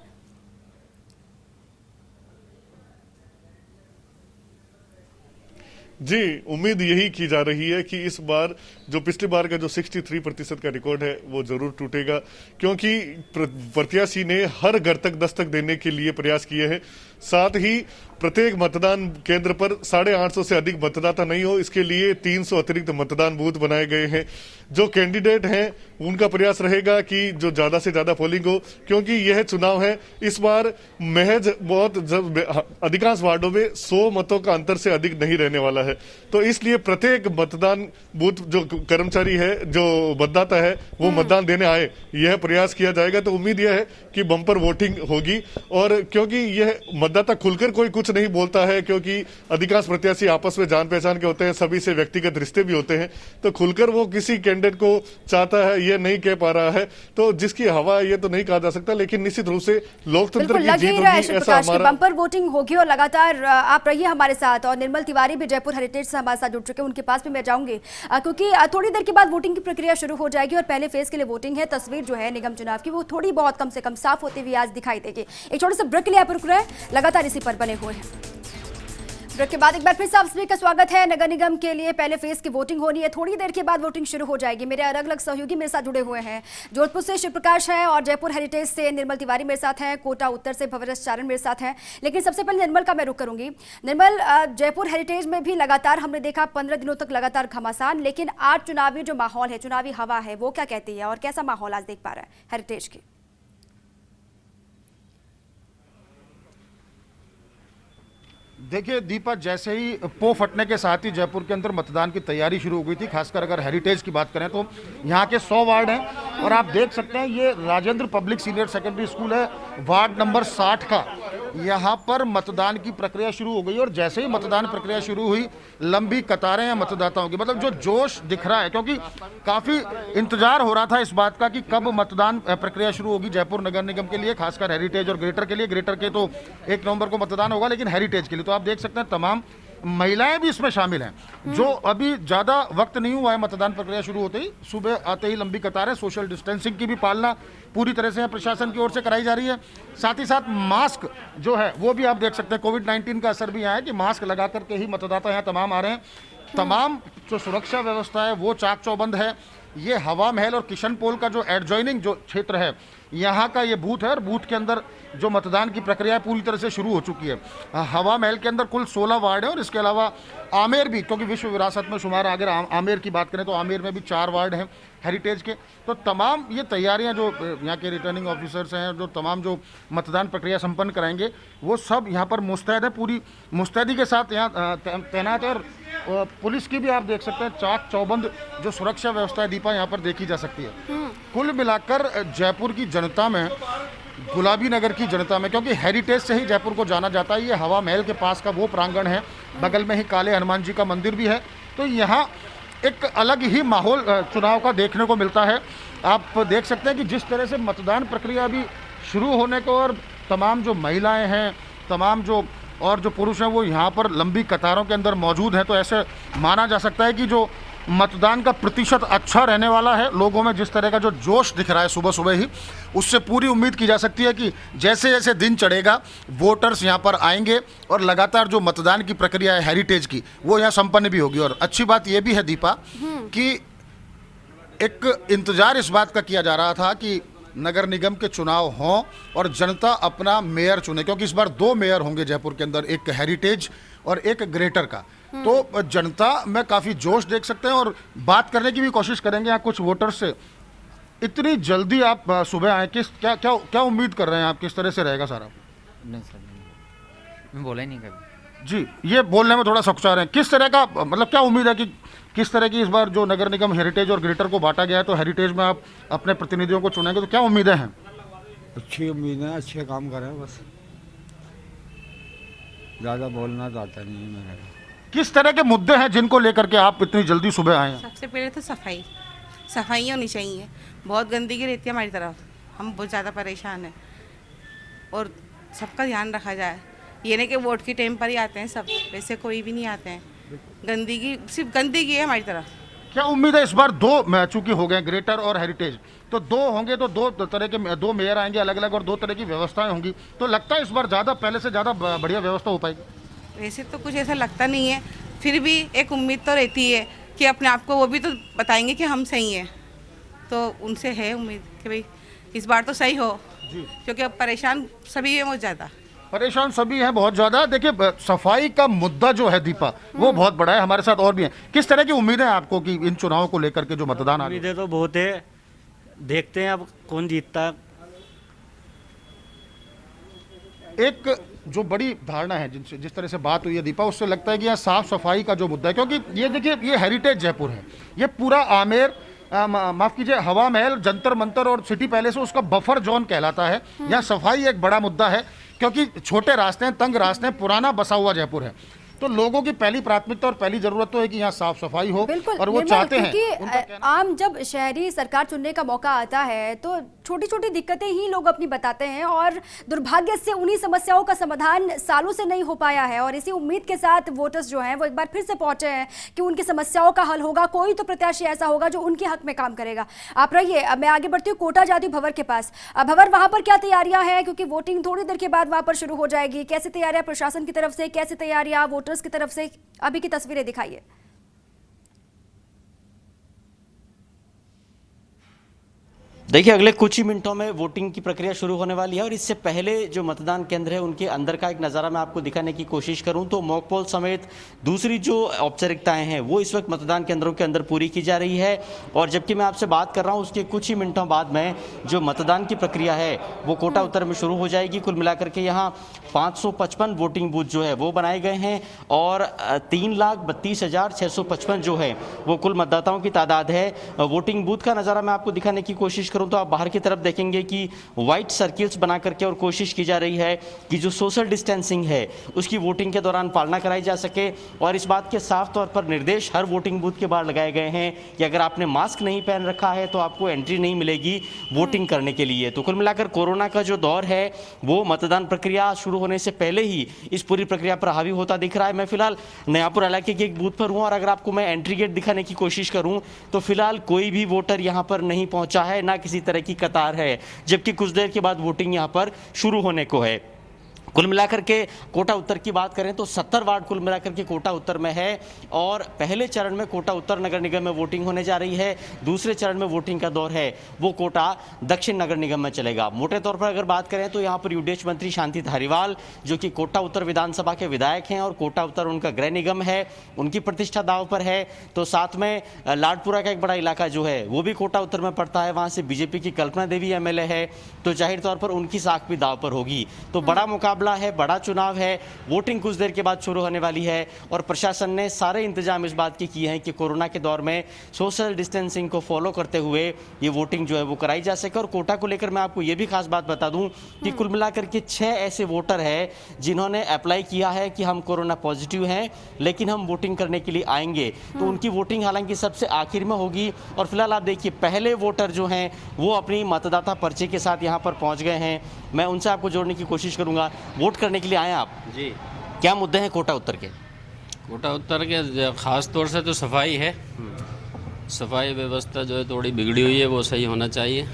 जी, उम्मीद यही की जा रही है कि इस बार जो पिछली बार का जो 63% का रिकॉर्ड है वो जरूर टूटेगा, क्योंकि प्रत्याशी ने हर घर तक दस्तक देने के लिए प्रयास किए हैं। साथ ही प्रत्येक मतदान केंद्र पर 850 से अधिक मतदाता नहीं हो, इसके लिए 300 अतिरिक्त मतदान बूथ बनाए गए हैं। जो कैंडिडेट हैं उनका प्रयास रहेगा कि जो ज्यादा से ज्यादा पोलिंग हो, क्योंकि यह चुनाव है। इस बार महज अधिकांश वार्डों में 100 मतों का अंतर से अधिक नहीं रहने वाला है। तो इसलिए प्रत्येक मतदान बूथ जो कर्मचारी है, जो मतदाता है, वो मतदान देने आए, यह प्रयास किया जाएगा। तो उम्मीद यह है कि बम्पर वोटिंग होगी। और क्योंकि यह मतदाता खुलकर कोई कुछ नहीं बोलता है, क्योंकि अधिकांश प्रत्याशी आपस में जान पहचान के होते हैं, सभी से व्यक्तिगत रिश्ते भी होते हैं, तो खुलकर वो किसी कैंडिडेट को चाहता है ये नहीं कह पा रहा है। तो जिसकी हवा है ये तो नहीं कहा जा सकता, लेकिन निश्चित रूप से लोकतंत्र की जीत होगी, ऐसा हमारा। बम्पर वोटिंग होगी और लगातार आप रहिए हमारे साथ। और निर्मल तिवारी भी जयपुर हेरिटेज से हमारे साथ जुड़ चुके हैं, उनके पास भी मैं जाऊंगी क्योंकि थोड़ी देर के बाद वोटिंग की प्रक्रिया शुरू हो जाएगी और पहले फेज के लिए वोटिंग है। तस्वीर जो है निगम चुनाव की वो थोड़ी बहुत कम से कम साफ होती हुई आज दिखाई देगी। एक छोटे से ब्रेक के लिए आप रुक रहे हैं, लगातार इसी पर बने हुए हैं। ब्रेक के बाद एक बार फिर से आप सभी का स्वागत है। नगर निगम के लिए पहले फेज की वोटिंग होनी है, थोड़ी देर के बाद वोटिंग शुरू हो जाएगी। मेरे अलग अलग सहयोगी मेरे साथ जुड़े हुए हैं। जोधपुर से शिवप्रकाश है और जयपुर हेरिटेज से निर्मल तिवारी मेरे साथ हैं, कोटा उत्तर से भवरस चारण मेरे साथ हैं। लेकिन सबसे पहले निर्मल का मैं रुख करूंगी। निर्मल, जयपुर हेरिटेज में भी लगातार हमने देखा 15 दिनों तक लगातार घमासान, लेकिन आज चुनावी जो माहौल है, चुनावी हवा है, वो क्या कहती है और कैसा माहौल आज देख पा रहा है हेरिटेज की? देखिए दीपा, जैसे ही पो फटने के साथ ही जयपुर के अंदर मतदान की तैयारी शुरू हो गई थी। खासकर अगर हेरिटेज की बात करें तो यहाँ के 100 वार्ड हैं और आप देख सकते हैं ये Rajendra public senior secondary school है, वार्ड नंबर 60 का। यहाँ पर मतदान की प्रक्रिया शुरू हो गई और जैसे ही मतदान प्रक्रिया शुरू हुई लंबी कतारें हैं मतदाताओं की। मतलब जो जोश दिख रहा है, क्योंकि काफ़ी इंतजार हो रहा था इस बात का कि कब मतदान प्रक्रिया शुरू होगी जयपुर नगर निगम के लिए, खासकर हेरिटेज और ग्रेटर के लिए। ग्रेटर के तो 1 नवंबर को मतदान होगा, लेकिन हेरिटेज के लिए तो आप देख सकते हैं तमाम महिलाएं भी इसमें शामिल हैं। जो अभी ज़्यादा वक्त नहीं हुआ है मतदान प्रक्रिया शुरू होते ही, सुबह आते ही लंबी कतारें, सोशल डिस्टेंसिंग की भी पालना पूरी तरह से प्रशासन की ओर से कराई जा रही है। साथ ही साथ मास्क जो है वो भी आप देख सकते हैं, कोविड-19 का असर भी यहाँ है कि मास्क लगा करके ही मतदाता यहाँ तमाम आ रहे हैं। तमाम जो सुरक्षा व्यवस्था है वो चाक चौबंद है। ये हवा महल और किशन पोल का जो एडजॉइनिंग जो क्षेत्र है यहाँ का ये बूथ है और बूथ के अंदर जो मतदान की प्रक्रिया पूरी तरह से शुरू हो चुकी है। हवा महल के अंदर कुल 16 वार्ड है और इसके अलावा आमेर भी, क्योंकि विश्व विरासत में शुमार, अगर आमेर की बात करें तो आमेर में भी 4 वार्ड हैं हेरिटेज के। तो तमाम ये तैयारियां जो यहाँ के रिटर्निंग ऑफिसर्स हैं, जो तमाम जो मतदान प्रक्रिया संपन्न कराएंगे, वो सब यहाँ पर मुस्तैद है, पूरी मुस्तैदी के साथ यहाँ तैनात है। और पुलिस की भी आप देख सकते हैं चाक चौबंद जो सुरक्षा व्यवस्था है दीपा यहाँ पर देखी जा सकती है। कुल मिलाकर जयपुर की जनता में, गुलाबी नगर की जनता में, क्योंकि हेरिटेज से ही जयपुर को जाना जाता है, ये हवा महल के पास का वो प्रांगण है, बगल में ही काले हनुमान जी का मंदिर भी है, तो यहाँ एक अलग ही माहौल चुनाव का देखने को मिलता है। आप देख सकते हैं कि जिस तरह से मतदान प्रक्रिया अभी शुरू होने को और तमाम जो महिलाएं हैं, तमाम जो और जो पुरुष हैं वो यहाँ पर लंबी कतारों के अंदर मौजूद हैं, तो ऐसे माना जा सकता है कि जो मतदान का प्रतिशत अच्छा रहने वाला है। लोगों में जिस तरह का जो जोश दिख रहा है सुबह सुबह ही, उससे पूरी उम्मीद की जा सकती है कि जैसे जैसे दिन चढ़ेगा वोटर्स यहाँ पर आएंगे और लगातार जो मतदान की प्रक्रिया है हेरिटेज की, वो यहाँ संपन्न भी होगी। और अच्छी बात ये भी है दीपा कि एक इंतजार इस बात का किया जा रहा था कि नगर निगम के चुनाव हों और जनता अपना मेयर चुने, क्योंकि इस बार 2 मेयर होंगे जयपुर के अंदर, एक हेरिटेज और एक ग्रेटर का। तो जनता में काफ़ी जोश देख सकते हैं और बात करने की भी कोशिश करेंगे यहाँ कुछ वोटर्स से। इतनी जल्दी आप सुबह आए, किस क्या क्या क्या उम्मीद कर रहे हैं आप, किस तरह से रहेगा सारा? नहीं सर, नहीं, मैं बोला ही नहीं कभी। जी, ये बोलने में थोड़ा सकुचा रहे हैं, किस तरह का मतलब क्या उम्मीद है कि किस तरह की इस बार जो नगर निगम हेरिटेज और ग्रेटर को बांटा गया है, तो हेरिटेज में आप अपने प्रतिनिधियों को चुनेंगे, तो क्या उम्मीदें हैं? अच्छी उम्मीद है, अच्छे काम करें, बस ज़्यादा बोलना तो आता नहीं है मेरे को। किस तरह के मुद्दे हैं जिनको लेकर के आप इतनी जल्दी सुबह आए हैं? सबसे पहले तो सफाई होनी चाहिए। बहुत गंदगी रहती है हमारी तरफ, हम बहुत ज़्यादा परेशान हैं और सबका ध्यान रखा जाए। ये नहीं कि वोट के टाइम पर ही आते हैं सब, वैसे कोई भी नहीं आते हैं। गंदगी, सिर्फ गंदगी है हमारी तरफ। क्या उम्मीद है इस बार 2 चूंकि हो गए ग्रेटर और हेरिटेज, तो 2 होंगे तो 2 तरह के 2 मेयर आएंगे अलग अलग और 2 तरह की व्यवस्थाएं होंगी, तो लगता है इस बार ज़्यादा पहले से ज़्यादा बढ़िया व्यवस्था हो पाएगी? वैसे तो कुछ ऐसा लगता नहीं है, फिर भी एक उम्मीद तो रहती है कि अपने आप को वो भी तो बताएंगे कि हम सही हैं, तो उनसे है उम्मीद कि भाई इस बार तो सही हो, क्योंकि अब परेशान सभी है बहुत ज़्यादा। परेशान सभी हैं बहुत ज़्यादा। देखिए, सफाई का मुद्दा जो है दीपा, वो बहुत बड़ा है। हमारे साथ और भी हैं। किस तरह की उम्मीदें हैं आपको कि इन चुनावों को लेकर के जो मतदान आ रहे हैं? उम्मीदें तो बहुत है, देखते हैं अब कौन जीतता है। एक जो बड़ी धारणा है जिस तरह से बात हुई है दीपा, उससे लगता है कि यहाँ साफ सफाई का जो मुद्दा है, क्योंकि ये देखिए, ये हेरिटेज जयपुर है, ये पूरा आमेर माफ कीजिए हवा महल, जंतर मंतर और सिटी पैलेस, उसका बफर जोन कहलाता है। यहाँ सफाई एक बड़ा मुद्दा है, क्योंकि छोटे रास्ते हैं, तंग रास्ते हैं, पुराना बसा हुआ जयपुर है। तो लोगों की पहली प्राथमिकता और पहली जरूरत तो है कि यहाँ साफ सफाई हो, और वो चाहते हैं। क्योंकि आम जब शहरी सरकार चुनने का मौका आता है तो छोटी छोटी दिक्कतें ही लोग अपनी बताते हैं, और दुर्भाग्य से उन्हीं समस्याओं का समाधान सालों से नहीं हो पाया है। और इसी उम्मीद के साथ वोटर्स जो हैं वो एक बार फिर से पहुंचे हैं कि उनकी समस्याओं का हल होगा, कोई तो प्रत्याशी ऐसा होगा जो उनके हक में काम करेगा। आप रहिए, अब मैं आगे बढ़ती हूँ, कोटा जाती हूँ भंवर के पास। भंवर, वहां पर क्या तैयारियां हैं, क्योंकि वोटिंग थोड़ी देर के बाद वहां पर शुरू हो जाएगी। कैसी तैयारियां प्रशासन की तरफ से, कैसी तैयारियां वोटर्स की तरफ से, अभी की तस्वीरें दिखाइए। देखिए, अगले कुछ ही मिनटों में वोटिंग की प्रक्रिया शुरू होने वाली है, और इससे पहले जो मतदान केंद्र है उनके अंदर का एक नज़ारा मैं आपको दिखाने की कोशिश करूं तो मॉक पोल समेत दूसरी जो औपचारिकताएं हैं वो इस वक्त मतदान केंद्रों के अंदर पूरी की जा रही है। और जबकि मैं आपसे बात कर रहा हूं उसके कुछ ही मिनटों बाद में जो मतदान की प्रक्रिया है वो कोटा उत्तर में शुरू हो जाएगी। कुल मिलाकर के यहाँ 555 वोटिंग बूथ जो है वो बनाए गए हैं, और 3,32,655 जो है वो कुल मतदाताओं की तादाद है। वोटिंग बूथ का नज़ारा मैं आपको दिखाने की कोशिश करूं तो आप बाहर की तरफ देखेंगे कि व्हाइट सर्किल्स बना करके और कोशिश की जा रही है कि जो सोशल डिस्टेंसिंग है उसकी वोटिंग के दौरान पालना कराई जा सके। और इस बात के साफ तौर पर निर्देश हर वोटिंग बूथ के बाहर लगाए गए हैं कि अगर आपने मास्क नहीं पहन रखा है तो आपको एंट्री नहीं मिलेगी वोटिंग करने के लिए। तो कुल मिलाकर कोरोना का जो दौर है वो मतदान प्रक्रिया शुरू होने से पहले ही इस पूरी प्रक्रिया पर हावी होता दिख रहा है। मैं फिलहाल नयापुर इलाके के एक बूथ पर हूँ, और अगर आपको मैं एंट्री गेट दिखाने की कोशिश करूँ तो फिलहाल कोई भी वोटर यहाँ पर नहीं पहुँचा है, ना किसी तरह की कतार है, जबकि कुछ देर के बाद वोटिंग यहां पर शुरू होने को है। कुल मिलाकर के कोटा उत्तर की बात करें तो 70 वार्ड कुल मिलाकर के कोटा उत्तर में है, और पहले चरण में कोटा उत्तर नगर निगम में वोटिंग होने जा रही है। दूसरे चरण में वोटिंग का दौर है वो कोटा दक्षिण नगर निगम में चलेगा। मोटे तौर पर अगर बात करें तो यहाँ पर यूडीएच मंत्री शांति धारीवाल जो कि कोटा उत्तर विधानसभा के विधायक हैं और कोटा उत्तर उनका गृह निगम है, उनकी प्रतिष्ठा दांव पर है। तो साथ में लाडपुरा का एक बड़ा इलाका जो है वो भी कोटा उत्तर में पड़ता है, वहाँ से बीजेपी की कल्पना देवी एमएलए है, तो जाहिर तौर पर उनकी साख भी दांव पर होगी। तो बड़ा मुकाबला है, बड़ा चुनाव है। वोटिंग कुछ देर के बाद शुरू होने वाली है, और प्रशासन ने सारे इंतजाम इस बात के किए हैं कि कोरोना के दौर में सोशल डिस्टेंसिंग को फॉलो करते हुए ये वोटिंग जो है वो कराई जा सके। और कोटा को लेकर मैं आपको ये भी खास बात बता दूं कि कुल मिलाकर के 6 ऐसे वोटर हैं जिन्होंने अप्लाई किया है कि हम कोरोना पॉजिटिव हैं लेकिन हम वोटिंग करने के लिए आएंगे। तो उनकी वोटिंग हालांकि सबसे आखिर में होगी। और फिलहाल आप देखिए, पहले वोटर जो हैं वो अपनी मतदाता पर्ची के साथ यहाँ पर पहुँच गए हैं। मैं उनसे आपको जोड़ने की कोशिश करूँगा। वोट करने के लिए आए आप जी, क्या मुद्दे हैं कोटा उत्तर के? कोटा उत्तर के खास तौर से तो सफाई है, सफाई व्यवस्था जो है थोड़ी बिगड़ी हुई है, वो सही होना चाहिए।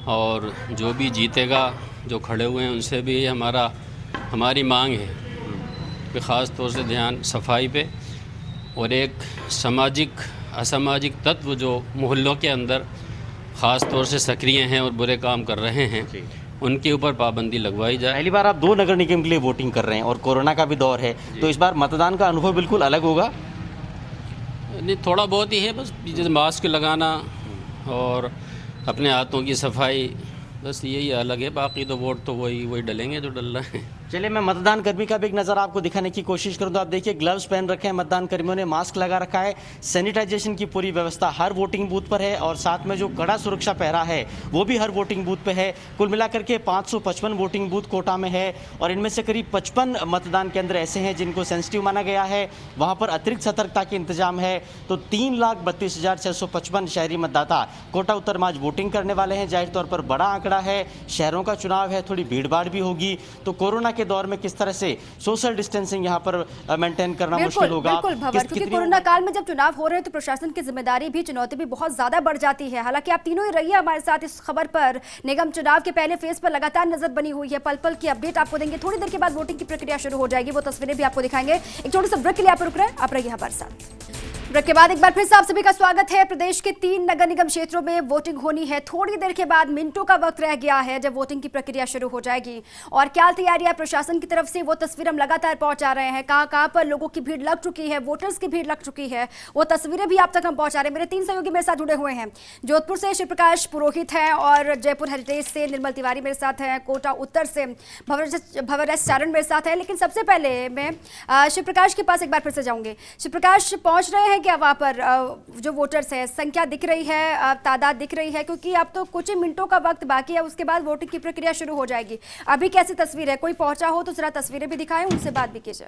और जो भी जीतेगा, जो खड़े हुए हैं, उनसे भी हमारी मांग है कि ख़ास तौर से ध्यान सफाई पे, और एक सामाजिक असामाजिक तत्व जो मोहल्लों के अंदर ख़ास तौर से सक्रिय हैं और बुरे काम कर रहे हैं, उनके ऊपर पाबंदी लगवाई जाए। पहली बार आप 2 नगर निगम के लिए वोटिंग कर रहे हैं और कोरोना का भी दौर है, तो इस बार मतदान का अनुभव बिल्कुल अलग होगा। नहीं, थोड़ा बहुत ही है, बस जैसे मास्क लगाना और अपने हाथों की सफाई, बस यही अलग है। बाकी तो वोट तो वही डलेंगे जो डल रहे हैं। चलिए, मैं मतदान कर्मी का भी एक नज़र आपको दिखाने की कोशिश करूं तो आप देखिए, ग्लव्स पहन रखे हैं मतदान कर्मियों ने, मास्क लगा रखा है, सैनिटाइजेशन की पूरी व्यवस्था हर वोटिंग बूथ पर है और साथ में जो कड़ा सुरक्षा पहरा है वो भी हर वोटिंग बूथ पे है। कुल मिलाकर के 555 वोटिंग बूथ कोटा में है और इनमें से करीब 55 मतदान केंद्र ऐसे हैं जिनको सेंसिटिव माना गया है, वहाँ पर अतिरिक्त सतर्कता के इंतजाम है। तो 3,32,655 शहरी मतदाता कोटा उत्तर में आज वोटिंग करने वाले हैं। जाहिर तौर पर बड़ा आंकड़ा है, शहरों का चुनाव है, थोड़ी भीड़ भाड़ भी होगी, तो कोरोना के दौर में किस तरह से सोशल डिस्टेंसिंग यहाँ पर मेंटेन करना मुश्किल होगा। बिल्कुल भंवर, क्योंकि कोरोना काल में जब चुनाव हो रहे हैं तो प्रशासन की जिम्मेदारी भी, चुनौती भी बहुत ज्यादा बढ़ जाती है। हालांकि आप तीनों ही रहिए हमारे साथ इस खबर पर। निगम चुनाव के पहले फेज पर लगातार नजर बनी हुई है, पल पल की अपडेट आपको देंगे। थोड़ी देर के बाद वोटिंग की प्रक्रिया शुरू हो जाएगी, वो तस्वीरें भी आपको दिखाएंगे। एक छोटे से ब्रेक के लिए आप रुक रहे हैं, आप रहिए हमारे साथ। ब्रेक के बाद एक बार फिर से आप सभी का स्वागत है। प्रदेश के 3 नगर निगम क्षेत्रों में वोटिंग होनी है। थोड़ी देर के बाद, मिनटों का वक्त रह गया है जब वोटिंग की प्रक्रिया शुरू हो जाएगी। और क्या तैयारियां प्रशासन की तरफ से, वो तस्वीर हम लगातार पहुंचा रहे हैं। कहां पर लोगों की भीड़ लग चुकी है, वोटर्स की भीड़ लग चुकी है, वो तस्वीरें भी आप तक हम पहुंचा रहे हैं। मेरे 3 सहयोगी मेरे साथ जुड़े हुए हैं। जोधपुर से शिव प्रकाश पुरोहित हैं और जयपुर हेरिटेज से निर्मल तिवारी मेरे साथ हैं। कोटा उत्तर से भंवर एस चारण मेरे साथ है। लेकिन सबसे पहले मैं शिव प्रकाश के पास एक बार फिर से जाऊंगी। शिव प्रकाश, पहुंच रहे हैं क्या वहां पर? जो वोटर्स है, संख्या दिख रही है, तादाद दिख रही है? क्योंकि अब तो कुछ ही मिनटों का वक्त बाकी है, उसके बाद वोटिंग की प्रक्रिया शुरू हो जाएगी। अभी कैसी तस्वीर है? कोई पहुंचा हो तो जरा तस्वीरें भी दिखाएं, उनसे बात भी कीजिए।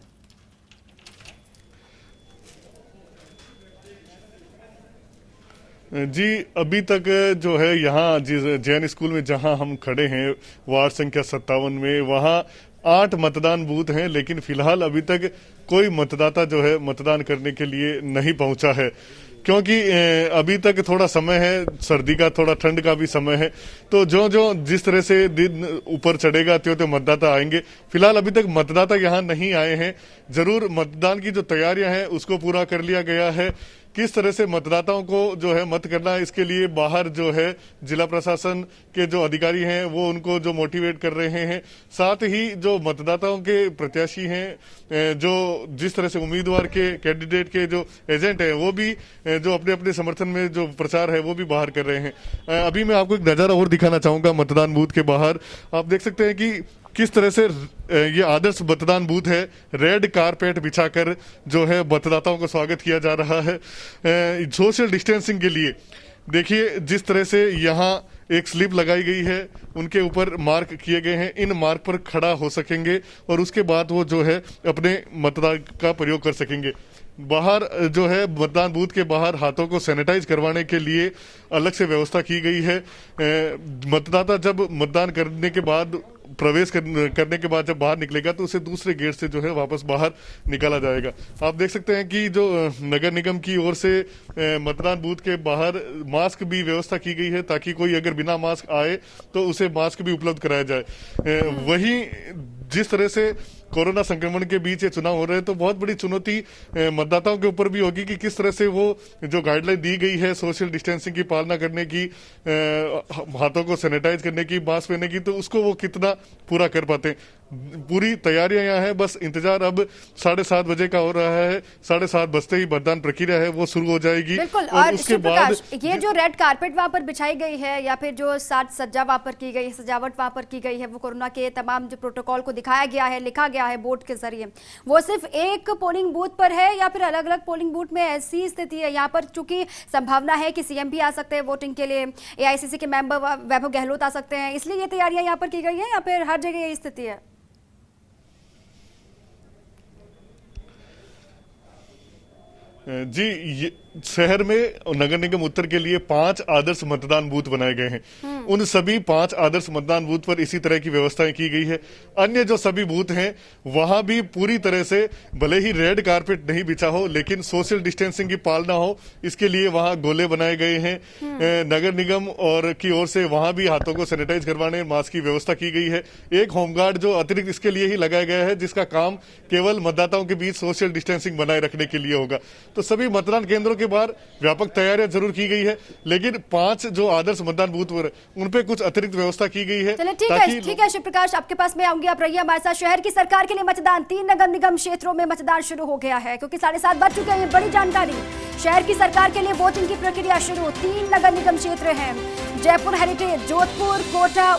जी, अभी तक जो है यहाँ जैन स्कूल में जहाँ हम खड़े हैं, वार्ड संख्या 57 में, वहाँ 8 मतदान बूथ हैं, लेकिन फिलहाल अभी तक कोई मतदाता जो है मतदान करने के लिए नहीं पहुंचा है, क्योंकि अभी तक थोड़ा समय है, सर्दी का, थोड़ा ठंड का भी समय है। तो जो जिस तरह से दिन ऊपर चढ़ेगा त्यों मतदाता आएंगे। फिलहाल अभी तक मतदाता यहाँ नहीं आए हैं। जरूर मतदान की जो तैयारियां हैं उसको पूरा कर लिया गया है। किस तरह से मतदाताओं को जो है मत करना है, इसके लिए बाहर जो है जिला प्रशासन के जो अधिकारी हैं वो उनको जो मोटिवेट कर रहे हैं। साथ ही जो मतदाताओं के प्रत्याशी हैं, जो जिस तरह से उम्मीदवार के, कैंडिडेट के जो एजेंट हैं, वो भी जो अपने अपने समर्थन में जो प्रचार है वो भी बाहर कर रहे हैं। अभी मैं आपको एक नजारा और दिखाना चाहूंगा मतदान बूथ के बाहर। आप देख सकते हैं कि किस तरह से ये आदर्श मतदान बूथ है। रेड कारपेट बिछाकर जो है मतदाताओं को स्वागत किया जा रहा है सोशल डिस्टेंसिंग के लिए। देखिए जिस तरह से यहाँ एक स्लिप लगाई गई है, उनके ऊपर मार्क किए गए हैं, इन मार्क पर खड़ा हो सकेंगे और उसके बाद वो जो है अपने मतदान का प्रयोग कर सकेंगे। बाहर जो है मतदान बूथ के बाहर हाथों को सैनिटाइज करवाने के लिए अलग से व्यवस्था की गई है। मतदाता जब मतदान करने के बाद, प्रवेश करने के बाद जब बाहर निकलेगा तो उसे दूसरे गेट से जो है वापस बाहर निकाला जाएगा। आप देख सकते हैं कि जो नगर निगम की ओर से मतदान बूथ के बाहर मास्क भी व्यवस्था की गई है, ताकि कोई अगर बिना मास्क आए तो उसे मास्क भी उपलब्ध कराया जाए। वहीं जिस तरह से कोरोना संक्रमण के बीच ये चुनाव हो रहे हैं, तो बहुत बड़ी चुनौती मतदाताओं के ऊपर भी होगी कि किस तरह से वो जो गाइडलाइन दी गई है सोशल डिस्टेंसिंग की पालना करने की, हाथों को सैनिटाइज करने की, मास्क पहनने की, तो उसको वो कितना पूरा कर पाते हैं। पूरी तैयारियां यहाँ है, बस इंतजार अब 7:30 बजे का हो रहा है। 7:30 बजते ही मतदान प्रक्रिया है वो शुरू हो जाएगी। बिल्कुल। और उसके बाद ये जो रेड कारपेट वहां पर बिछाई गई है या फिर जो साज सज्जा वहां पर की गई है, सजावट वहां पर की गई है, वो कोरोना के तमाम जो प्रोटोकॉल को दिखाया गया है, लिखा गया है बोर्ड के जरिए, वो सिर्फ एक पोलिंग बूथ पर है या फिर अलग अलग पोलिंग बूथ में ऐसी स्थिति है? यहाँ पर चूंकि संभावना है कि सीएम भी आ सकते हैं वोटिंग के लिए, एआईसीसी के मेंबर वैभव गहलोत आ सकते हैं, इसलिए ये तैयारियां यहाँ पर की गई है या फिर हर जगह यही स्थिति है? जी, शहर में नगर निगम उत्तर के लिए 5 आदर्श मतदान बूथ बनाए गए हैं। उन सभी 5 आदर्श मतदान बूथ पर इसी तरह की व्यवस्थाएं की गई है। अन्य जो सभी बूथ हैं वहां भी पूरी तरह से, भले ही रेड कारपेट नहीं बिछा हो, लेकिन सोशल डिस्टेंसिंग की पालना हो, इसके लिए वहां गोले बनाए गए हैं। नगर निगम और की ओर से वहां भी हाथों को सैनिटाइज करवाने, मास्क की व्यवस्था की गई है। एक होमगार्ड जो अतिरिक्त इसके लिए ही लगाया गया है, जिसका काम केवल मतदाताओं के बीच सोशल डिस्टेंसिंग बनाए रखने के लिए होगा। तो सभी मतदान केंद्रों के बाहर व्यापक तैयारियां जरूर की गई है, लेकिन 5 जो आदर्श मतदान बूथ पर उन पे कुछ अतिरिक्त व्यवस्था की गई है। चलिए ठीक है शिव प्रकाश, आपके पास मैं आऊंगी, आप रहिए हमारे साथ। शहर की सरकार के लिए मतदान, 3 नगर निगम क्षेत्रों में मतदान शुरू हो गया है, क्योंकि 7:30 बज चुके हैं। ये बड़ी जानकारी, शहर की सरकार के लिए वोटिंग की प्रक्रिया शुरू। 3 नगर निगम क्षेत्र हैं, जयपुर हेरिटेज, जोधपुर, कोटा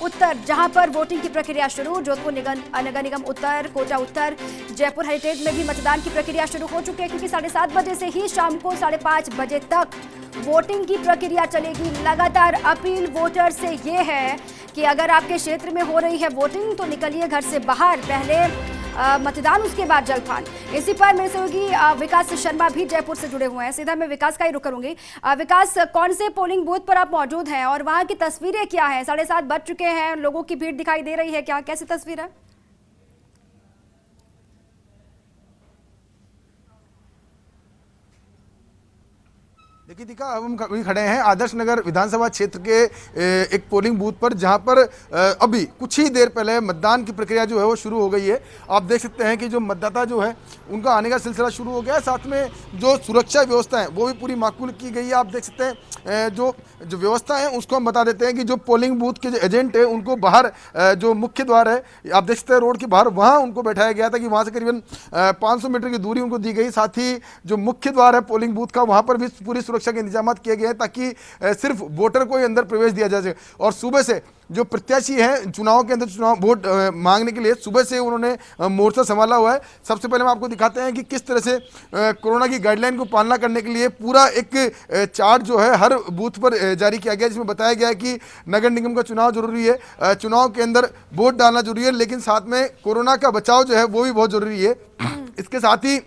उत्तर, जहां पर वोटिंग की प्रक्रिया शुरू। जोधपुर नगर निगम उत्तर, कोटा उत्तर, जयपुर हेरिटेज में भी मतदान की प्रक्रिया शुरू हो चुकी है, क्योंकि 7:30 बजे से ही शाम को 5:30 बजे तक वोटिंग की प्रक्रिया चलेगी। लगातार अपील वोटर से ये है कि अगर आपके क्षेत्र में हो रही है वोटिंग तो निकलिए घर से बाहर, पहले मतदान उसके बाद जलपान। इसी पर मेरे सहयोगी विकास शर्मा भी जयपुर से जुड़े हुए हैं, सीधा मैं विकास का ही रुख करूंगी। विकास, कौन से पोलिंग बूथ पर आप मौजूद हैं और वहां की तस्वीरें क्या हैं? 7:30 बज चुके हैं, लोगों की भीड़ दिखाई दे रही है क्या? कैसी तस्वीर है? देखिए दीका, अब हम अभी खड़े हैं आदर्श नगर विधानसभा क्षेत्र के एक पोलिंग बूथ पर, जहां पर अभी कुछ ही देर पहले मतदान की प्रक्रिया जो है वो शुरू हो गई है। आप देख सकते हैं कि जो मतदाता जो है उनका आने का सिलसिला शुरू हो गया है। साथ में जो सुरक्षा व्यवस्था है वो भी पूरी माकूल की गई है। आप देख सकते हैं जो व्यवस्था है उसको हम बता देते हैं कि जो पोलिंग बूथ के जो एजेंट है उनको बाहर, जो मुख्य द्वार है आप देख सकते हैं रोड के बाहर, वहाँ उनको बैठाया गया था कि वहाँ से करीबन 500 मीटर की दूरी उनको दी गई। साथ ही जो मुख्य द्वार है पोलिंग बूथ का, वहाँ पर भी पूरी सुरक्षा के इंतजाम किए गए हैं ताकि सिर्फ वोटर को ही अंदर प्रवेश दिया जा सके। और सुबह से जो प्रत्याशी हैं चुनाव के अंदर चुनाव वोट मांगने के लिए सुबह से उन्होंने मोर्चा संभाला हुआ है। सबसे पहले हम आपको दिखाते हैं कि किस तरह से कोरोना की गाइडलाइन को पालना करने के लिए पूरा एक चार्ट जो है हर बूथ पर जारी किया गया, जिसमें बताया गया है कि नगर निगम का चुनाव जरूरी है, चुनाव के अंदर वोट डालना जरूरी है, लेकिन साथ में कोरोना का बचाव जो है वो भी बहुत जरूरी है। इसके साथ ही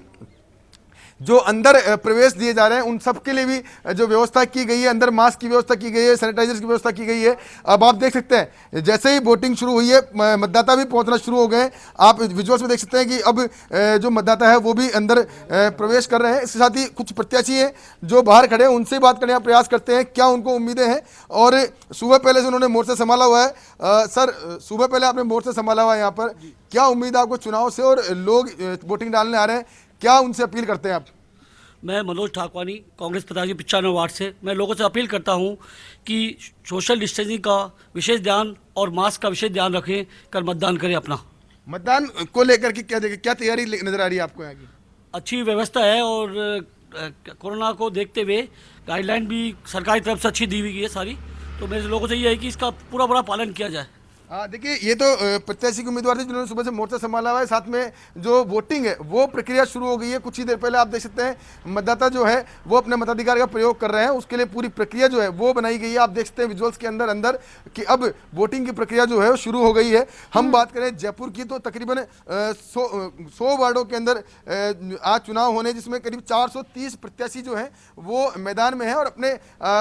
जो अंदर प्रवेश दिए जा रहे हैं उन सब के लिए भी जो व्यवस्था की गई है, अंदर मास्क की व्यवस्था की गई है, सैनिटाइजर की व्यवस्था की गई है। अब आप देख सकते हैं जैसे ही वोटिंग शुरू हुई है मतदाता भी पहुंचना शुरू हो गए। आप विजुअल्स में देख सकते हैं कि अब जो मतदाता है वो भी अंदर प्रवेश कर रहे हैं। इसके साथ ही कुछ प्रत्याशी हैं जो बाहर खड़े हैं, उनसे बात करने का प्रयास करते हैं क्या उनको उम्मीदें हैं। और सुबह पहले से उन्होंने मोर्चा संभाला हुआ है। सर, सुबह पहले आपने मोर्चा संभाला हुआ है, यहाँ पर क्या उम्मीद है आपको चुनाव से, और लोग वोटिंग डालने आ रहे हैं, क्या उनसे अपील करते हैं आप? मैं मनोज ठाकवानी, कांग्रेस प्रत्याशी 95 वार्ड से। मैं लोगों से अपील करता हूं कि सोशल डिस्टेंसिंग का विशेष ध्यान और मास्क का विशेष ध्यान रखें, कर मतदान करें अपना। मतदान को लेकर के क्या तैयारी नजर आ रही है आपको यहाँ की? अच्छी व्यवस्था है और कोरोना को देखते हुए गाइडलाइन भी सरकारी तरफ से अच्छी दी हुई है सारी, तो मेरे लोगों से ये है कि इसका पूरा पालन किया जाए। हाँ, देखिए ये तो प्रत्याशी के उम्मीदवार थे जिन्होंने सुबह से मोर्चा संभाला हुआ है। साथ में जो वोटिंग है वो प्रक्रिया शुरू हो गई है। कुछ ही देर पहले आप देख सकते हैं मतदाता जो है वो अपने मताधिकार का प्रयोग कर रहे हैं, उसके लिए पूरी प्रक्रिया जो है वो बनाई गई है। आप देख सकते हैं विजुअल्स के अंदर कि अब वोटिंग की प्रक्रिया जो है वो शुरू हो गई है। हम बात करें जयपुर की तो तकरीबन 100 वार्डों के अंदर आज चुनाव होने, जिसमें करीब 430 प्रत्याशी जो है वो मैदान में है और अपने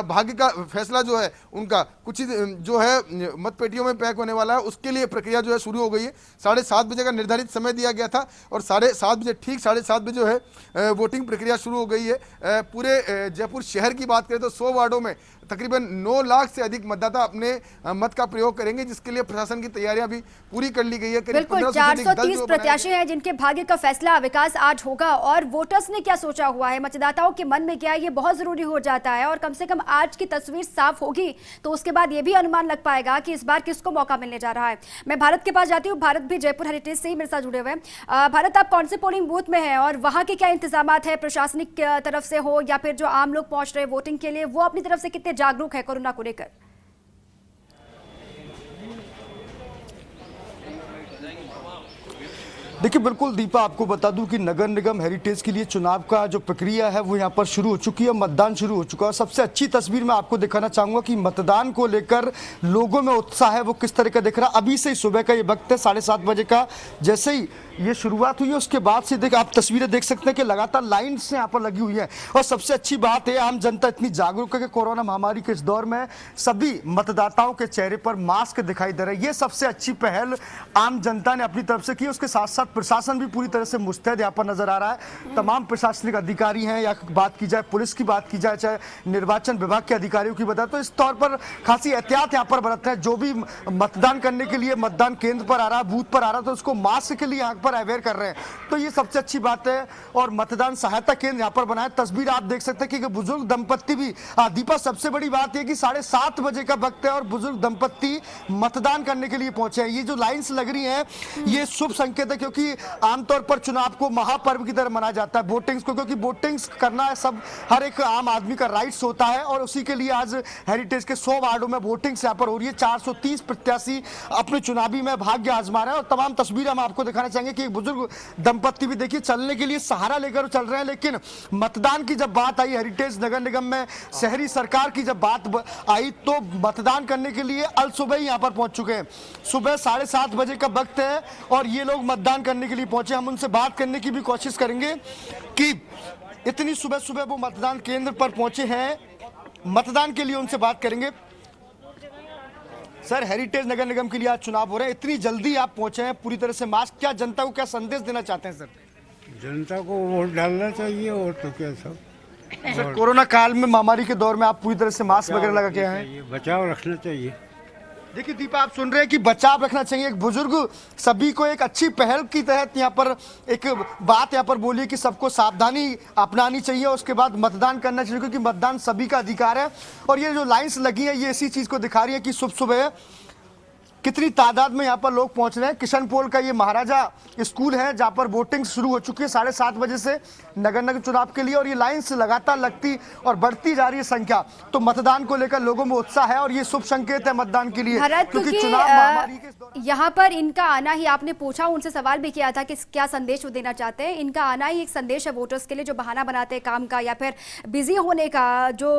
भाग्य का फैसला जो है उनका कुछ ही जो है मतपेटियों में पैक होने वाला है, उसके लिए प्रक्रिया जो है शुरू हो गई है। 7:30 बजे का निर्धारित समय दिया गया था और 7:30 बजे, ठीक 7:30 बजे जो है वोटिंग प्रक्रिया शुरू हो गई है। पूरे जयपुर शहर की बात करें तो 100 वार्डों में तकरीबन 9 लाख से अधिक मतदाता अपने मत का प्रयोग करेंगे, जिसके लिए प्रशासन की तैयारियां भी पूरी कर ली गई है। बिल्कुल, 430 प्रत्याशी हैं जिनके भाग्य का फैसला विकास आज होगा। और वोटर्स ने क्या सोचा हुआ है, मतदाताओं के मन में क्या है, ये बहुत जरूरी हो जाता है। और कम से कम आज की तस्वीर साफ होगी तो उसके बाद ये भी अनुमान लग पाएगा कि इस बार किसको मौका मिलने जा रहा है। मैं भारत के पास जाती हूँ। भारत भी जयपुर हेरिटेज से ही मेरे साथ जुड़े हुए हैं। भारत, आप कौन से पोलिंग बूथ में हैं और वहां के क्या इंतजाम है, प्रशासनिक तरफ से हो या फिर जो आम लोग पहुंच रहे हैं वोटिंग के लिए, वो अपनी तरफ से कितने जागरूक है कोरोना को लेकर? देखिए बिल्कुल दीपा, आपको बता दूं कि नगर निगम हेरिटेज के लिए चुनाव का जो प्रक्रिया है वो यहाँ पर शुरू हो चुकी है, मतदान शुरू हो चुका है। सबसे अच्छी तस्वीर मैं आपको दिखाना चाहूंगा कि मतदान को लेकर लोगों में उत्साह है वो किस तरह का दिख रहा है। अभी से ही सुबह का ये वक्त है 7:30 बजे का, जैसे ही ये शुरुआत हुई है उसके बाद से आप तस्वीरें देख सकते हैं कि लगातार लाइन से यहाँ पर लगी हुई है। और सबसे अच्छी बात है, आम जनता इतनी जागरूक है कि कोरोना महामारी के इस दौर में सभी मतदाताओं के चेहरे पर मास्क दिखाई दे रहा है। ये सबसे अच्छी पहल आम जनता ने अपनी तरफ से की। उसके साथ साथ प्रशासन भी पूरी तरह से मुस्तैद यहाँ पर नजर आ रहा है। तमाम प्रशासनिक अधिकारी हैं, या बात की जाए पुलिस की बात की जाए, चाहे निर्वाचन विभाग के अधिकारियों की बताए, तो इस तौर पर खासी एहतियात यहाँ पर बरत रहे हैं। जो भी मतदान करने के लिए मतदान केंद्र पर आ रहा है, बूथ पर आ रहा है, तो उसको मास्क के लिए यहाँ पर अवेयर कर रहे हैं। तो ये सबसे अच्छी बात है। और मतदान सहायता केंद्र यहाँ पर बनाए, तस्वीर आप देख सकते हैं कि बुजुर्ग दंपत्ति भी, दीपा सबसे बड़ी बात यह कि 7:30 बजे का वक्त है और बुजुर्ग दंपत्ति मतदान करने के लिए पहुंचे हैं। ये जो लाइन्स लग रही हैं ये शुभ संकेत है, क्योंकि आमतौर पर चुनाव को महापर्व की तरह मनाया जाता है, वोटिंग्स को, क्योंकि वोटिंग्स करना सब हर एक आम आदमी का राइट्स होता है। और उसी के लिए आज हेरिटेज के 100 वार्डों में वोटिंग्स यहाँ पर हो रही है। 430 प्रत्याशी अपने चुनावी में भाग्य आजमा रहे हैं। और तमाम तस्वीरें हम आपको दिखाना चाहेंगे कि एक बुजुर्ग दंपत्ति भी देखिए चलने के लिए सहारा लेकर चल रहे हैं। लेकिन मतदान की जब बात आई, हेरिटेज नगर निगम में शहरी सरकार की जब बात आई, तो मतदान करने के लिए अल सुबह ही यहाँ पर पहुंच चुके हैं। सुबह 7:30 बजे का वक्त है और ये लोग मतदान करने के लिए पहुंचे। हम उनसे बात करने की भी कोशिश करेंगे कि इतनी सुबह सुबह वो मतदान केंद्र पर पहुंचे हैं, मतदान के लिए उनसे बात करेंगे। सर, हेरिटेज नगर निगम के लिए आज चुनाव हो रहे हैं, इतनी जल्दी आप पहुंचे हैं पूरी तरह से मास्क, क्या जनता को क्या संदेश देना चाहते हैं सर? जनता को वोट डालना चाहिए और तो क्या सब। सर, कोरोना काल में महामारी के दौर में आप पूरी तरह से मास्क वगैरह लगा के आए हैं, बचाव रखना चाहिए। देखिए दीपा, आप सुन रहे हैं कि बचाव रखना चाहिए। एक बुजुर्ग सभी को एक अच्छी पहल की तहत यहाँ पर एक बात यहाँ पर बोली कि सबको सावधानी अपनानी चाहिए, उसके बाद मतदान करना चाहिए, क्योंकि मतदान सभी का अधिकार है। और ये जो लाइन्स लगी है ये इसी चीज़ को दिखा रही है कि सुबह सुबह कितनी तादाद में यहाँ पर लोग पहुंच रहे हैं। किशनपोल का ये महाराजा स्कूल है जहाँ पर वोटिंग शुरू हो चुकी है 7:30 बजे से नगर चुनाव के लिए। और ये लाइन्स लगातार लगती और बढ़ती जा रही है संख्या। तो मतदान को लेकर लोगों में उत्साह है और ये शुभ संकेत है मतदान के लिए, क्योंकि चुनाव महामारी के यहाँ पर इनका आना ही, आपने पूछा, उनसे सवाल भी किया था कि क्या संदेश वो देना चाहते हैं। इनका आना ही एक संदेश है वोटर्स के लिए, जो बहाना बनाते हैं काम का या फिर बिजी होने का, जो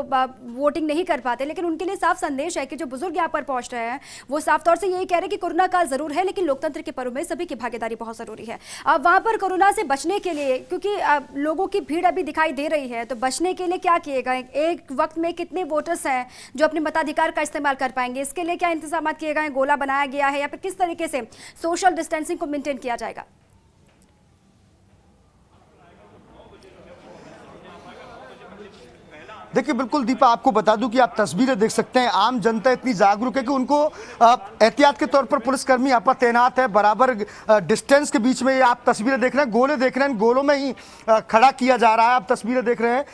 वोटिंग नहीं कर पाते। लेकिन उनके लिए साफ संदेश है कि जो बुजुर्ग यहाँ पर पहुंच रहे हैं वो साफ तौर से यही कह रहे हैं कि कोरोना काल जरूर है, लेकिन लोकतंत्र के पर्व में सभी की भागीदारी बहुत जरूरी है। अब वहां पर कोरोना से बचने के लिए, क्योंकि लोगों की भीड़ अभी दिखाई दे रही है, तो बचने के लिए क्या किएगा? एक वक्त में कितने वोटर्स हैं जो अपने मताधिकार का इस्तेमाल कर पाएंगे? इसके लिए क्या इंतजाम किए गए? गोला बनाया गया है या फिर किस तरीके से सोशल डिस्टेंसिंग को मेंटेन किया जाएगा? देखिए बिल्कुल दीपा, आपको बता दूं कि आप तस्वीरें देख सकते हैं, आम जनता इतनी जागरूक है कि उनको एहतियात के तौर पर पुलिसकर्मी यहाँ पर तैनात है, बराबर डिस्टेंस के बीच में। ये आप तस्वीरें देख रहे हैं, गोले देख रहे हैं, गोलों में ही खड़ा किया जा रहा है। आप तस्वीरें देख रहे हैं,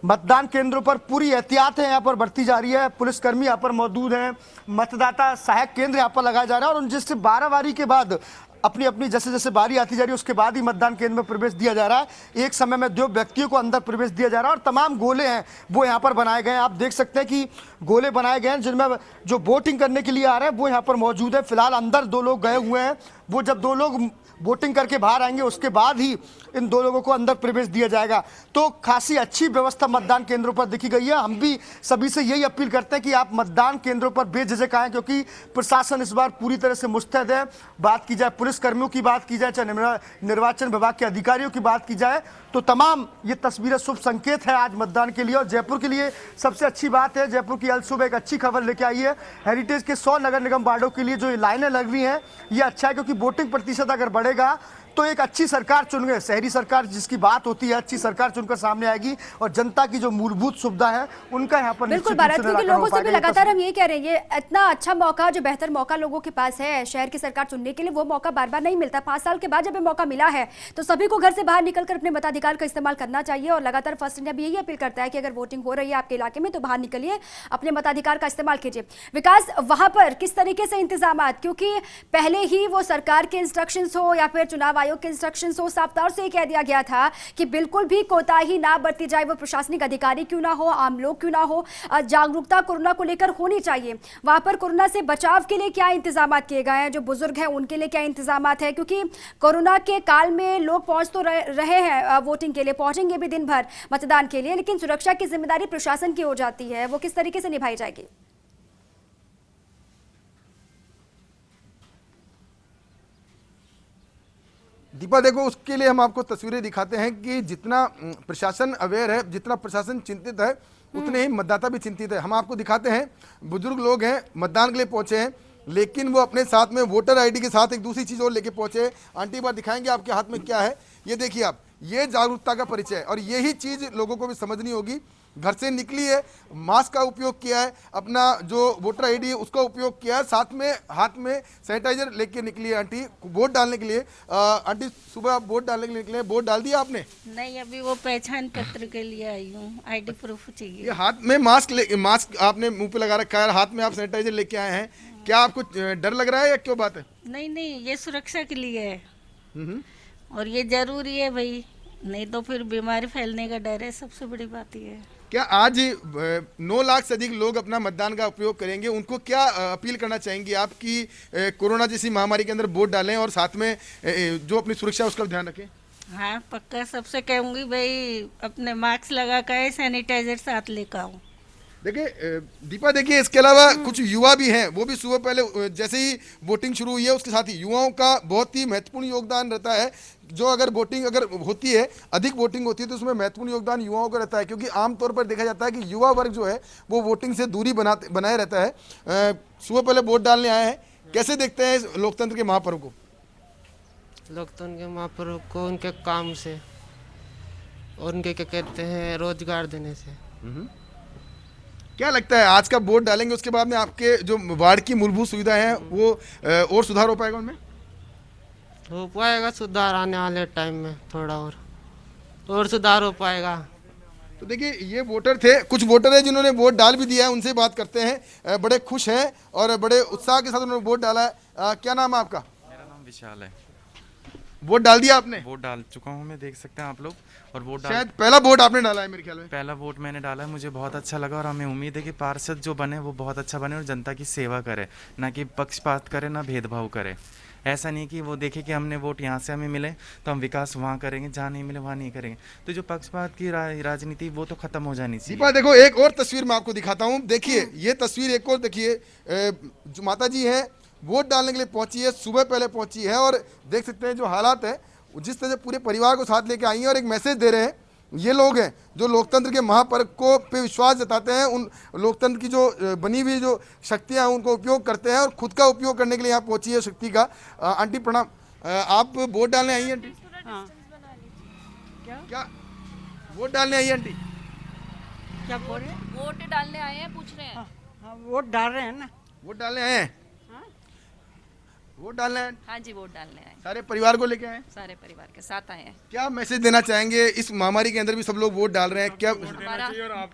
मतदान केंद्रों पर पूरी एहतियात है यहाँ पर बढ़ती जा रही है। पुलिसकर्मी यहाँ पर मौजूद हैं, मतदाता सहायक केंद्र यहाँ पर लगाया जा रहा है। और उन जिससे 12 बारी के बाद अपनी अपनी जैसे जैसे बारी आती जा रही है उसके बाद ही मतदान केंद्र में प्रवेश दिया जा रहा है। एक समय में 2 व्यक्तियों को अंदर प्रवेश दिया जा रहा है और तमाम गोले हैं वो यहाँ पर बनाए गए हैं। आप देख सकते हैं कि गोले बनाए गए हैं जिनमें जो वोटिंग करने के लिए आ रहे हैं वो यहाँ पर मौजूद है। फिलहाल अंदर 2 लोग गए हुए हैं, वो जब 2 लोग वोटिंग करके बाहर आएंगे उसके बाद ही इन 2 लोगों को अंदर प्रवेश दिया जाएगा। तो खासी अच्छी व्यवस्था मतदान केंद्रों पर देखी गई है। हम भी सभी से यही अपील करते हैं कि आप मतदान केंद्रों पर बेझिझक आएं, क्योंकि प्रशासन इस बार पूरी तरह से मुस्तैद है। बात की जाए पुलिस कर्मियों की, बात की जाए चाहे निर्वाचन विभाग के अधिकारियों की बात की जाए, तो तमाम ये तस्वीरें शुभ संकेत है आज मतदान के लिए। और जयपुर के लिए सबसे अच्छी बात है, जयपुर की अल सुबह एक अच्छी खबर लेके आई है। हेरिटेज के 100 नगर निगम वार्डों के लिए जो ये लाइनें लग रही हैं ये अच्छा है, क्योंकि वोटिंग प्रतिशत अगर बढ़ेगा तो एक अच्छी सरकार चुन गए, शहरी सरकार जिसकी बात होती है, अच्छी सरकार चुनकर सामने आएगी और जनता की जो मूलभूत सुविधा है उनका यहाँ पर बिल्कुल भारत, क्योंकि लोगों से भी लगातार हम ये कह रहे हैं, ये इतना अच्छा मौका, जो बेहतर मौका लोगों के पास है शहर की सरकार चुनने के लिए, वो मौका बार बार नहीं मिलता। 5 साल के बाद जब ये मौका मिला है तो सभी को घर से बाहर निकलकर अपने मताधिकार का इस्तेमाल करना चाहिए। और लगातार फर्स्ट इंडिया भी यही अपील करता है कि अगर वोटिंग हो रही है आपके इलाके में तो बाहर निकलिए, अपने मताधिकार का इस्तेमाल कीजिए। विकास, वहां पर किस तरीके से इंतजाम, क्योंकि पहले ही वो सरकार के इंस्ट्रक्शंस हो या फिर चुनाव आयोग के इंस्ट्रक्शंस हो साफ तौर से कह दिया गया था कि बिल्कुल भी कोताही ना बरती जाए, वो प्रशासनिक अधिकारी क्यों ना हो, आम लोग क्यों ना हो, जागरूकता कोरोना को लेकर होनी चाहिए। वहां पर कोरोना से बचाव के लिए क्या इंतजाम किए गए हैं, जो बुजुर्ग हैं उनके लिए क्या इंतजाम है, क्योंकि कोरोना के काल में लोग पहुंच तो रहे हैं वोटिंग के लिए, पहुंचेंगे भी दिन भर मतदान के लिए, लेकिन सुरक्षा की जिम्मेदारी प्रशासन की हो जाती है, वो किस तरीके से निभाई जाएगी? दीपा देखो, उसके लिए हम आपको तस्वीरें दिखाते हैं कि जितना प्रशासन अवेयर है, जितना प्रशासन चिंतित है, उतने ही मतदाता भी चिंतित है। हम आपको दिखाते हैं, बुजुर्ग लोग हैं, मतदान के लिए पहुंचे हैं, लेकिन वो अपने साथ में वोटर आईडी के साथ एक दूसरी चीज और लेके पहुंचे। आंटी बार दिखाएंगे आपके हाथ में क्या है, ये देखिए आप, ये जागरूकता का परिचय है और यही चीज लोगों को भी समझनी होगी। घर से निकली है, मास्क का उपयोग किया है, अपना जो वोटर आईडी है उसका उपयोग किया है, साथ में हाथ में सैनिटाइजर लेके निकली है आंटी वोट डालने के लिए। आंटी सुबह आप वोट डालने के लिए निकले, वोट डाल दिया आपने? नहीं, अभी वो पहचान पत्र के लिए आई हूँ, आईडी प्रूफ चाहिए। ये हाथ में मास्क आपने मुंह पे लगा रखा है, हाथ में आप सैनिटाइजर लेके आए हैं, क्या आपको डर लग रहा है या क्यों बात है? नहीं, ये सुरक्षा के लिए है और ये जरूरी है भाई, नहीं तो फिर बीमारी फैलने का डर है, सबसे बड़ी बात ये है। क्या आज 9 लाख से अधिक लोग अपना मतदान का उपयोग करेंगे, उनको क्या अपील करना चाहेंगे आप कि कोरोना जैसी महामारी के अंदर वोट डालें और साथ में जो अपनी सुरक्षा उसका ध्यान रखें? हाँ पक्का, सबसे कहूँगी भाई अपने मास्क लगा कर सैनिटाइजर साथ लेकर आओ। देखिए दीपा, देखिए इसके अलावा कुछ युवा भी हैं, वो भी सुबह पहले जैसे ही वोटिंग शुरू हुई है उसके साथ ही युवाओं का बहुत ही महत्वपूर्ण योगदान रहता है। जो अगर वोटिंग अगर होती है, अधिक वोटिंग होती है तो उसमें महत्वपूर्ण योगदान युवाओं का रहता है, क्योंकि आमतौर पर देखा जाता है कि युवा वर्ग जो है वो वोटिंग से दूरी बनाए रहता है। सुबह पहले वोट डालने आए हैं, कैसे देखते हैं इस लोकतंत्र के महापर्व को? लोकतंत्र के महापर्व को उनके काम से और उनके क्या कहते हैं रोजगार देने से। क्या लगता है आज का वोट डालेंगे उसके बाद में आपके जो वार्ड की मूलभूत सुविधाएं हैं वो और सुधार हो पाएगा उनमें? हो पाएगा सुधार, आने वाले टाइम में थोड़ा और सुधार हो पाएगा। तो देखिए ये वोटर थे, कुछ वोटर है जिन्होंने वोट डाल भी दिया है, उनसे बात करते हैं। बड़े खुश हैं और बड़े उत्साह के साथ उन्होंने वोट डाला है। क्या नाम है आपका? मेरा नाम विशाल है। वोट डाल दिया आपने? वोट डाल चुका हूँ मैं, देख सकते हैं आप लोग। और वोट शायद पहला वोट आपने डाला है मेरे ख्याल में। पहला वोट मैंने डाला है, मुझे बहुत अच्छा लगा और हमें उम्मीद है कि पार्षद जो बने वो बहुत अच्छा बने और जनता की सेवा करे, ना कि पक्षपात करे, ना भेदभाव करे। ऐसा नहीं कि वो देखे कि हमने वोट यहाँ से हमें मिले तो हम विकास वहाँ करेंगे, जहाँ नहीं मिले वहाँ नहीं करेंगे। तो जो पक्षपात की राजनीति वो तो खत्म हो जानी चाहिए। दीपा देखो, एक और तस्वीर मैं आपको दिखाता हूँ। देखिए ये तस्वीर एक और देखिए, जो माता जी हैं वोट डालने के लिए पहुंची है, सुबह पहले पहुंची है और देख सकते हैं जो हालात है, जिस तरह से पूरे परिवार को साथ लेके आई हैं और एक मैसेज दे रहे हैं। ये लोग हैं जो लोकतंत्र के महापर्व को पे विश्वास जताते हैं, उन लोकतंत्र की जो बनी हुई जो शक्तियां हैं उनको उपयोग करते हैं और खुद का उपयोग करने के लिए यहाँ पहुंची है शक्ति का। आंटी प्रणाम, आप वोट डालने आई हैं आंटी? हाँ। क्या वोट डालने आई है आंटी? क्या बोल रहे हैं? वोट डालने आए हैं, पूछ रहे हैं। हाँ, वोट डाल रहे हैं ना। वोट डालने आए हैं? वोट डालने आए? हाँ जी, वोट डालने आए। सारे परिवार को लेके आए? सारे परिवार के साथ आए हैं। क्या मैसेज देना चाहेंगे? इस महामारी के अंदर भी सब लोग वोट डाल रहे हैं, क्या हमारा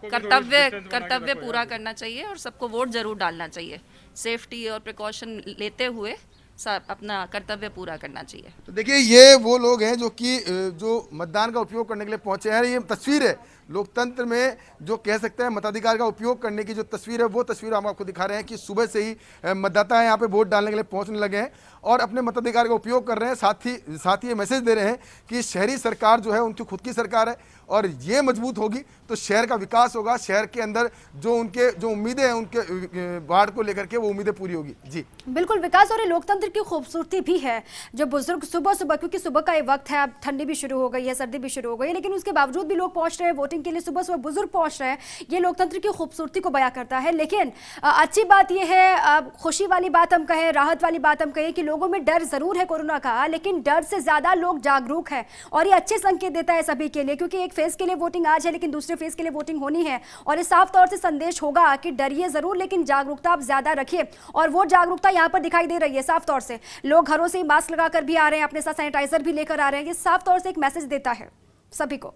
कर्तव्य पूरा करना चाहिए और सबको वोट जरूर डालना चाहिए। सेफ्टी और प्रिकॉशन लेते हुए अपना कर्तव्य पूरा करना चाहिए। तो देखिए ये वो लोग हैं जो मतदान का उपयोग करने के लिए पहुंचे हैं। ये तस्वीर है लोकतंत्र में जो कह सकते हैं मताधिकार का उपयोग करने की जो तस्वीर है, वो तस्वीर हम आपको दिखा रहे हैं कि सुबह से ही मतदाता यहाँ पे वोट डालने के लिए पहुंचने लगे हैं और अपने मताधिकार का उपयोग कर रहे हैं। साथ ही ये मैसेज दे रहे हैं कि शहरी सरकार जो है उनकी खुद की सरकार है और ये मजबूत होगी तो शहर का विकास होगा, शहर के अंदर जो उम्मीदें हैं उनके वार्ड को लेकर के वो उम्मीदें पूरी होगी। जी बिल्कुल, विकास और लोकतंत्र की खूबसूरती भी है। जो बुजुर्ग सुबह क्योंकि सुबह का ये वक्त है, अब ठंडी भी शुरू हो गई है, सर्दी भी शुरू हो गई है, लेकिन उसके बावजूद भी लोग पहुंच रहे हैं वोटिंग के लिए, सुबह बुजुर्ग पहुंच रहे हैं। ये लोकतंत्र की खूबसूरती को बयां करता है। लेकिन अच्छी बात यह है, खुशी वाली बात हम कहें, राहत वाली बात हम कहें कि लोगों में डर जरूर है कोरोना का, लेकिन डर से ज्यादा लोग जागरूक है और ये अच्छे संकेत देता है सभी के लिए, क्योंकि एक फेज के लिए वोटिंग आज है लेकिन दूसरे फेज के लिए वोटिंग होनी है और ये साफ तौर से संदेश होगा कि डरिए जरूर लेकिन जागरूकता आप ज्यादा रखिए। और वो जागरूकता यहाँ पर दिखाई दे रही है साफ तौर से। लोग घरों से ही मास्क लगाकर भी आ रहे हैं, अपने साथ सैनिटाइजर भी लेकर आ रहे हैं। ये साफ तौर से एक मैसेज देता है सभी को।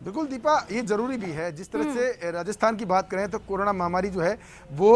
बिल्कुल दीपा, ये जरूरी भी है। जिस तरह से राजस्थान की बात करें तो कोरोना महामारी जो है वो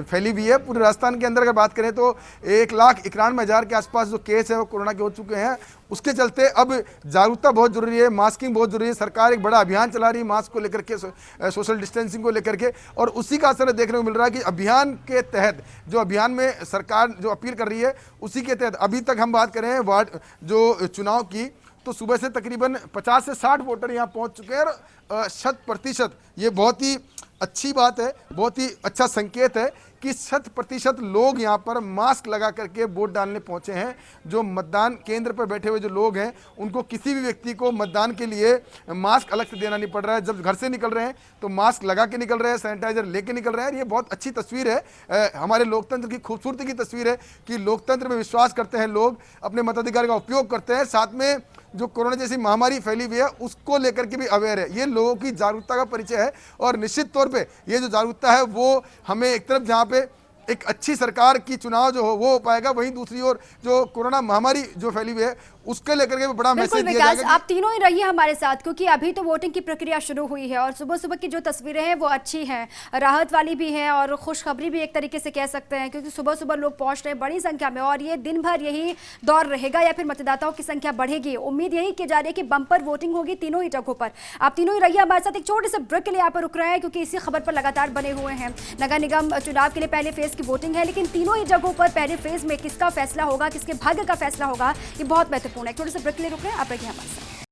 फैली हुई है। पूरे राजस्थान के अंदर अगर बात करें तो 1,91,000 के आसपास जो केस है वो कोरोना के हो चुके हैं। उसके चलते अब जागरूकता बहुत जरूरी है, मास्किंग बहुत जरूरी है। सरकार एक बड़ा अभियान चला रही है मास्क को लेकर के, सोशल डिस्टेंसिंग को लेकर के, और उसी का असर देखने को मिल रहा है कि अभियान के तहत, जो अभियान में सरकार जो अपील कर रही है उसी के तहत अभी तक हम बात करें वार्ड जो चुनाव की, तो सुबह से तकरीबन 50 से 60 वोटर यहाँ पहुँच चुके हैं और 100%, ये बहुत ही अच्छी बात है, बहुत ही अच्छा संकेत है कि 100% लोग यहाँ पर मास्क लगा करके वोट डालने पहुँचे हैं। जो मतदान केंद्र पर बैठे हुए जो लोग हैं उनको किसी भी व्यक्ति को मतदान के लिए मास्क अलग से देना नहीं पड़ रहा है। जब घर से निकल रहे हैं तो मास्क लगा के निकल रहे हैं, सैनिटाइजर लेके निकल रहे हैं। ये बहुत अच्छी तस्वीर है, हमारे लोकतंत्र की खूबसूरती की तस्वीर है कि लोकतंत्र में विश्वास करते हैं लोग, अपने मताधिकार का उपयोग करते हैं, साथ में जो कोरोना जैसी महामारी फैली हुई है उसको लेकर के भी अवेयर है। ये लोगों की जागरूकता का परिचय है और निश्चित तौर पे ये जो जागरूकता है वो हमें एक तरफ जहाँ पे एक अच्छी सरकार की चुनाव जो हो पाएगा, वहीं दूसरी ओर जो कोरोना महामारी जो फैली हुई है उसके लेकर के बड़ा मैसेज दिया जाएगा। आप तीनों ही रहिए हमारे साथ, क्योंकि अभी तो वोटिंग की प्रक्रिया शुरू हुई है और सुबह सुबह की जो तस्वीरें हैं वो अच्छी हैं, राहत वाली भी हैं और खुशखबरी भी एक तरीके से कह सकते हैं, क्योंकि सुबह सुबह लोग पहुंच रहे हैं बड़ी संख्या में और ये दिन भर यही दौर रहेगा या फिर मतदाताओं की संख्या बढ़ेगी। उम्मीद यही की जा रही है कि बम्पर वोटिंग होगी तीनों ही जगहों पर। आप तीनों ही रहिए हमारे साथ, एक छोटे से ब्रेक के लिए यहाँ पर रुक रहे हैं क्योंकि इसी खबर पर लगातार बने हुए हैं। नगर निगम चुनाव के लिए पहले फेज की वोटिंग है, लेकिन तीनों ही जगहों पर पहले फेज में किसका फैसला होगा, किसके भाग्य का फैसला होगा, ये बहुत महत्वपूर्ण है। छोटे से ब्रेक के लिए रुक रहे हैं, आप रहिए हमारे साथ।